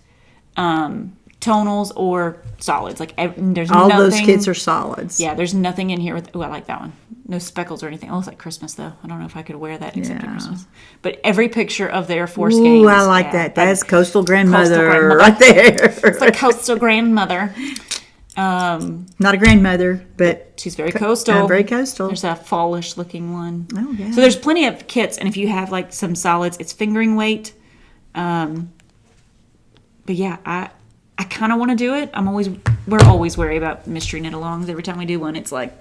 tonals or solids. Like there's all nothing, those kits are solids. Yeah, there's nothing in here with. Oh, I like that one. No speckles or anything. It looks like Christmas though. I don't know if I could wear that except at Christmas. But every picture of their 4 skeins. Ooh, I like that. That's coastal grandmother right there. It's like coastal grandmother. Not a grandmother, but she's very coastal. Very coastal. There's a fallish looking one. Oh yeah. So there's plenty of kits, and if you have like some solids, it's fingering weight. But yeah, I kind of want to do it. We're always wary about mystery knit alongs. Every time we do one, it's like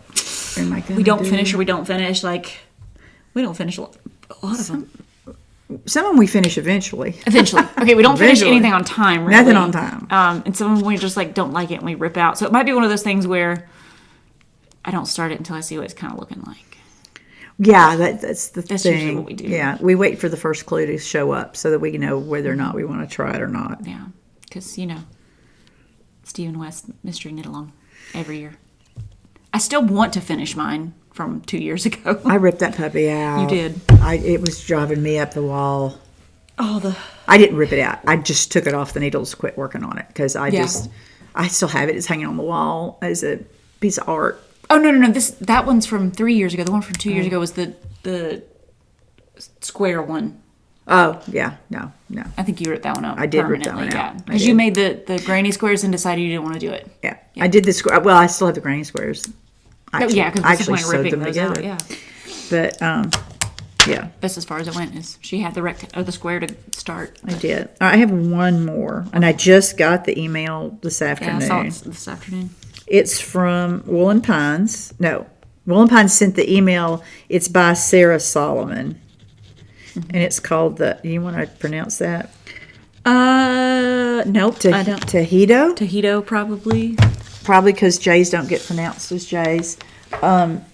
we don't finish. Like we don't finish a lot of them. Some of them we finish eventually. Eventually. Okay, we don't finish anything on time, really. Nothing on time. And some of them we just like don't like it and we rip out. So it might be one of those things where I don't start it until I see what it's kind of looking like. Yeah, that's the That's thing. usually what we do. Yeah, we wait for the first clue to show up so that we know whether or not we want to try it or not. Yeah, because, you know, Stephen West Mystery Knit Along every year. I still want to finish mine from 2 years ago. I ripped that puppy out. You did. It was driving me up the wall. Oh, I didn't rip it out. I just took it off the needles, quit working on it because I still have it. It's hanging on the wall as a piece of art. Oh, no. That one's from 3 years ago. The one from 2 years ago was the square one. Oh, yeah. No. I think you ripped that one out. I did rip that one out. Yeah, because you made the granny squares and decided you didn't want to do it. Yeah. I did the square. Well, I still have the granny squares. Because I actually sewed ripping them those together. out, yeah. But, yeah. That's as far as it went. Is she had the square to start. I did. I have one more, and I just got the email this afternoon. Yeah, I saw it this afternoon. It's from Woolen Pines. No, Woolen Pines sent the email. It's by Sarah Solomon, and it's called you want to pronounce that? Nope. I don't. Tahito? Tahito, probably. Probably because J's don't get pronounced as J's.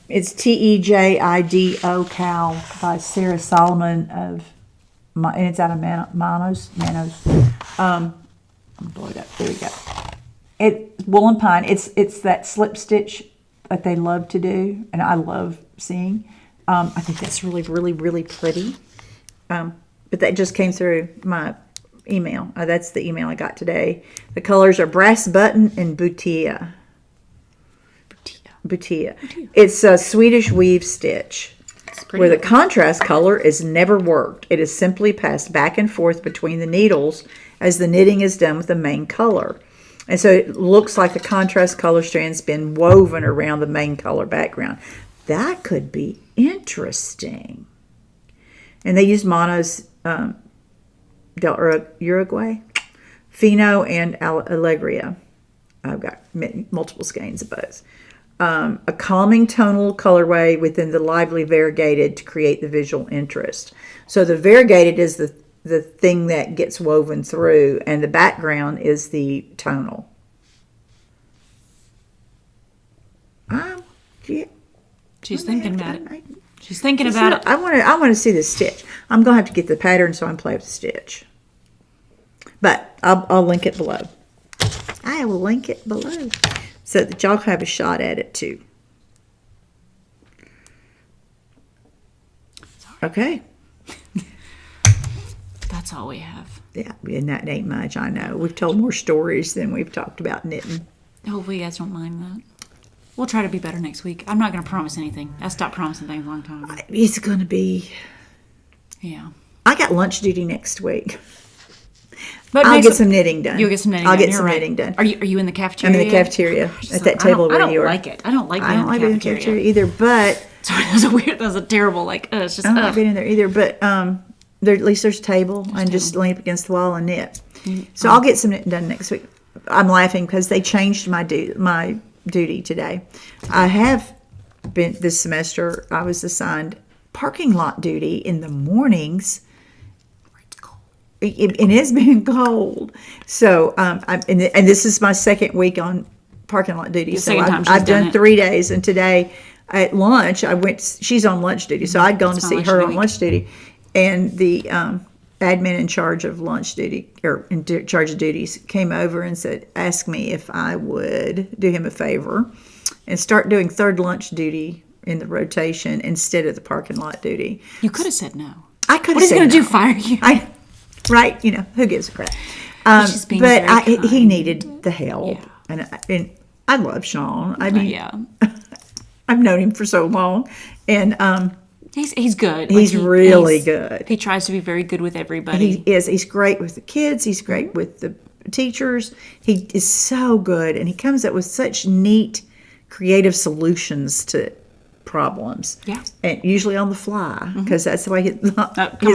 It's Tejido cowl by Sarah Solomon and it's out of Manos. I'm gonna blow it up. There we go. It's Woolen Pine. It's that slip stitch that they love to do, and I love seeing. I think that's really, really, really pretty. But that just came through my email. That's the email I got today. The colors are brass button and butia. It's a Swedish weave stitch where the contrast color is never worked. It is simply passed back and forth between the needles as the knitting is done with the main color. And so it looks like the contrast color strand's been woven around the main color background. That could be interesting. And they used Manos del Uruguay, Fino, and Allegria. I've got multiple skeins of both. A calming tonal colorway within the lively variegated to create the visual interest. So the variegated is the thing that gets woven through, and the background is the tonal. She's thinking about it. She's thinking about it. I want to see the stitch. I'm gonna have to get the pattern so I can play with the stitch. But I'll link it below. I will link it below so that y'all have a shot at it too. Okay. That's all we have. Yeah, and that ain't much, I know. We've told more stories than we've talked about knitting. Hopefully you guys don't mind that. We'll try to be better next week. I'm not going to promise anything. I stopped promising things a long time ago. It's going to be... Yeah. I got lunch duty next week. But I'll get some knitting done. You'll get some knitting I'll done. get some knitting done. Are you in the cafeteria? I'm in the cafeteria at that table where you are. I don't like it. I don't like being in the cafeteria either, but... Sorry, that was a terrible, it's just... I don't like being in there either, but at least there's a table and just lean up against the wall and knit. So I'll get some knitting done next week. I'm laughing because they changed my duty today. I have been, this semester, I was assigned parking lot duty in the mornings. It's cold. It has been cold. So, and this is my second week on parking lot duty. So I've done 3 days, and today at lunch, she's on lunch duty. So I'd gone to see her on lunch duty. And the admin in charge of lunch duty, or in charge of duties, came over and asked me if I would do him a favor and start doing third lunch duty in the rotation instead of the parking lot duty. You could have said no. I could have said no. What is he going to do, fire you? Right, who gives a crap? But he needed the help. Yeah. And I love Sean. I mean, I've known him for so long. And he's good. He's really good. He tries to be very good with everybody. He is. He's great with the kids. He's great with the teachers. He is so good, and he comes up with such neat, creative solutions to problems. Yeah. And usually on the fly, because that's the way his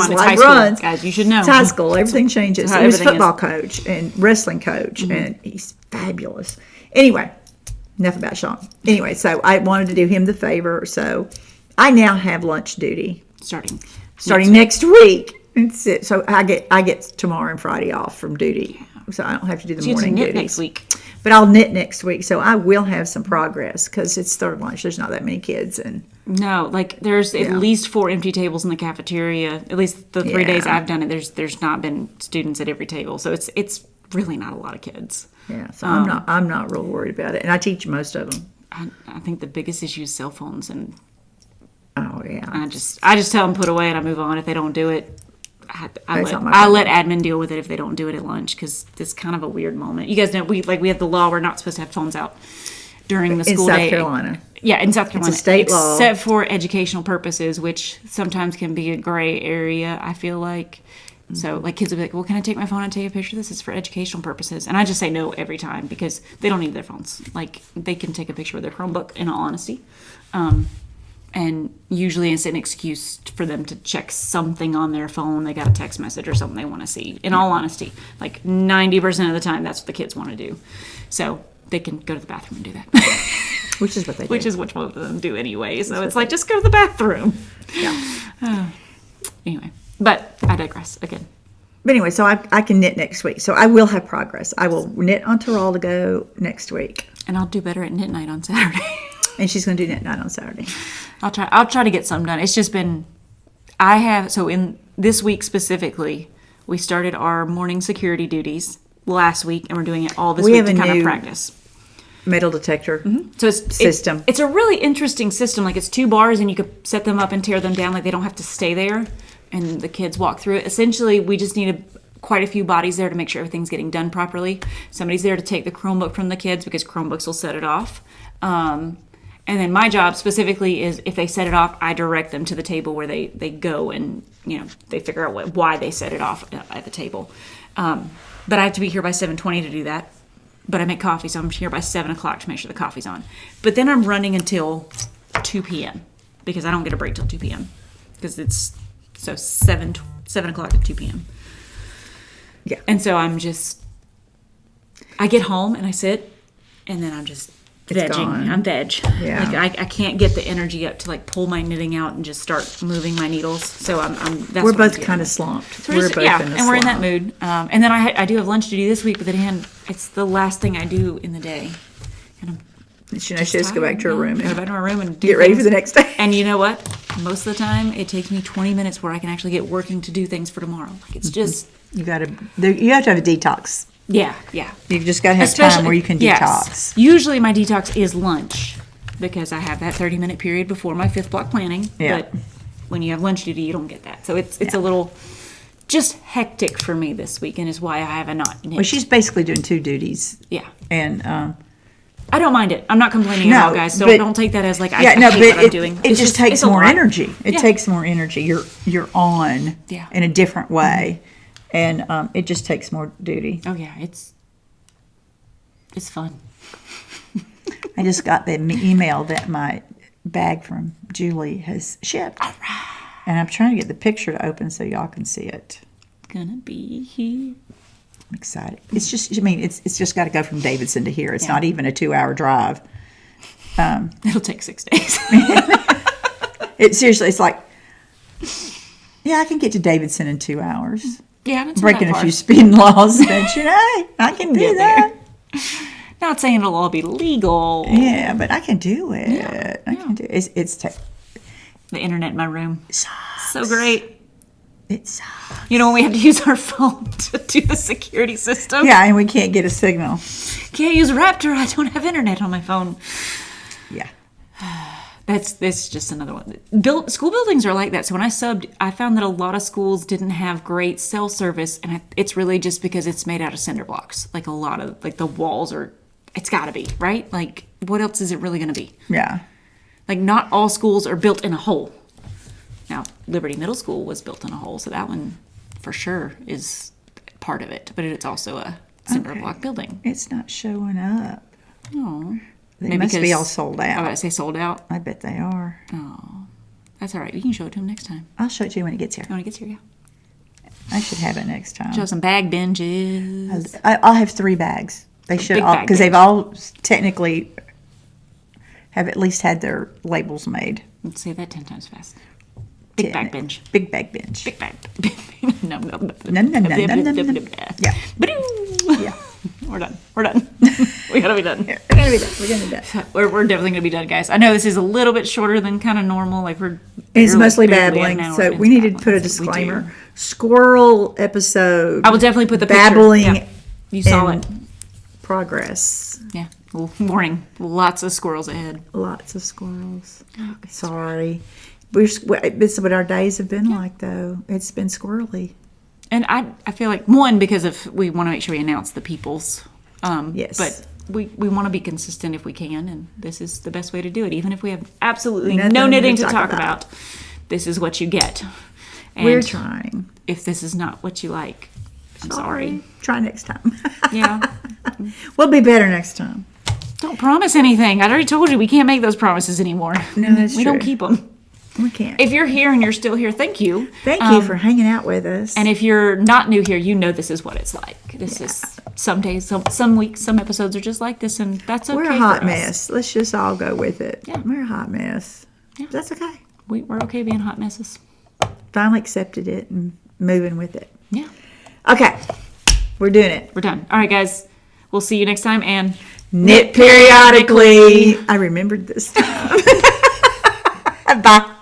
life runs. Guys, you should know. It's high school. Everything changes. He was a football coach and wrestling coach, and he's fabulous. Anyway, enough about Sean. Anyway, so I wanted to do him the favor, so I now have lunch duty. Starting Next week. That's it. So I get tomorrow and Friday off from duty, so I don't have to do the morning knit duties next week. But I'll knit next week, so I will have some progress because it's third lunch. There's not that many kids, and no, like there's at least 4 empty tables in the cafeteria. At least the 3 days I've done it, there's not been students at every table, so it's really not a lot of kids. Yeah, so I'm not real worried about it, and I teach most of them. I think the biggest issue is cell phones, and oh yeah, I just tell them put away and I move on. If they don't do it, I let admin deal with it if they don't do it at lunch, because it's kind of a weird moment. You guys know we have the law, we're not supposed to have phones out during the school day. In South Carolina. Yeah, in South Carolina. It's a state law. Except for educational purposes, which sometimes can be a gray area, I feel like. So, like, kids will be like, well, can I take my phone and take a picture of this? It's for educational purposes. And I just say no every time because they don't need their phones. Like, they can take a picture with their Chromebook, in all honesty. And usually it's an excuse for them to check something on their phone. They got a text message or something they want to see. In all honesty, like 90% of the time, that's what the kids want to do. So they can go to the bathroom and do that. Which is what they do. Which is what most of them do anyway. So it's like, just go to the bathroom. Yeah. Anyway, but I digress again. But anyway, so I can knit next week. So I will have progress. I will knit on Teroldego next week. And I'll do better at knit night on Saturday. And she's going to do knit night on Saturday. I'll try to get some done. It's just been, so in this week specifically, we started our morning security duties last week, and we're doing it all this week to kind of practice. Metal detector So system. It's a really interesting system. Like, it's 2 bars, and you could set them up and tear them down. Like, they don't have to stay there, and the kids walk through it. Essentially, we just need quite a few bodies there to make sure everything's getting done properly. Somebody's there to take the Chromebook from the kids because Chromebooks will set it off. And then my job specifically is, if they set it off, I direct them to the table where they go, and they figure out why they set it off at the table. But I have to be here by 7:20 to do that. But I make coffee, so I'm here by 7 o'clock to make sure the coffee's on. But then I'm running until 2 p.m. because I don't get a break till 2 p.m. because it's 7 o'clock to 2 p.m. Yeah. And so I get home and I sit, and then I'm just vegging. I'm veg. Yeah. Like, I can't get the energy up to, like, pull my knitting out and just start moving my needles. So we're both kind of slumped. So we're both in a slump. And we're in that mood. And then I do have lunch to do this week, but then again, it's the last thing I do in the day. And she just go back to her room. Go back to my room and get ready for the next day. And you know what? Most of the time, it takes me 20 minutes where I can actually get working to do things for tomorrow. Like, it's just... You have to have a detox. Yeah. You've just got to have time where you can detox. Yes. Usually my detox is lunch because I have that 30-minute period before my 5th block planning. Yeah. But when you have lunch duty, you don't get that. So it's a little just hectic for me this week, and is why I have not knit. Well, she's basically doing 2 duties. Yeah. And I don't mind it. I'm not complaining at all, guys. So don't take that as like I hate what I'm doing. It just takes more energy. It takes more energy. You're on in a different way. And it just takes more duty. Oh yeah, it's fun. I just got the email that my bag from Julie has shipped. All right. And I'm trying to get the picture to open so y'all can see it. Gonna be here. I'm excited. It's just, it's just got to go from Davidson to here. It's not even a 2-hour drive. It'll take 6 days. It's like, I can get to Davidson in 2 hours. Yeah, it's breaking a few speed laws, but I can do that. Not saying it'll all be legal. Yeah, but I can do it. Yeah. I can do it. The internet in my room. Sucks. So great. It sucks. When we have to use our phone to do the security system. Yeah, and we can't get a signal. Can't use Raptor. I don't have internet on my phone. Yeah. That's just another one. School buildings are like that. So when I subbed, I found that a lot of schools didn't have great cell service, and it's really just because it's made out of cinder blocks. Like, a lot of, like, the walls are, it's got to be, right? Like, what else is it really going to be? Yeah. Like, not all schools are built in a hole. Now, Liberty Middle School was built in a hole, so that one for sure is part of it. But it's also a cinder block building. It's not showing up. Oh. They must be all sold out. I was about to say sold out. I bet they are. Oh, that's all right. You can show it to him next time. I'll show it to you when it gets here. When it gets here, yeah. I should have it next time. Show some bag binges. I'll have 3 bags. They should all, because they've all technically have at least had their labels made. Let's say that 10 times fast. Big bag binge. Big bag binge. Big bag. No. Yeah. Yeah. We're done. We gotta be done. We're gonna be done. We're definitely gonna be done, guys. I know this is a little bit shorter than kind of normal. Like it's mostly barely babbling, so we need to put a disclaimer. Squirrel episode. I will definitely put the babbling. Picture. Yeah. You saw it. Progress. Yeah. Warning. Lots of squirrels ahead. Lots of squirrels. Okay. Sorry. It's what our days have been like, though. It's been squirrely. And I feel like, one, because we want to make sure we announce the peoples. Yes. But we want to be consistent if we can, and this is the best way to do it. Even if we have absolutely no knitting to talk about, this is what you get. And we're trying. If this is not what you like, I'm sorry. Try next time. Yeah. We'll be better next time. Don't promise anything. I already told you we can't make those promises anymore. No, that's we true. don't keep them. We can't. If you're here and you're still here, thank you. Thank you for hanging out with us. And if you're not new here, you know this is what it's like. This is some days, some weeks, some episode are just like this, and that's okay. We're a hot mess. Let's just all go with it. Yeah. We're a hot mess. Yeah. That's okay. We're okay being hot messes. Finally accepted it and moving with it. Yeah. Okay. We're doing it. We're done. All right, guys. We'll see you next time, and knit periodically. I remembered this time. Bye.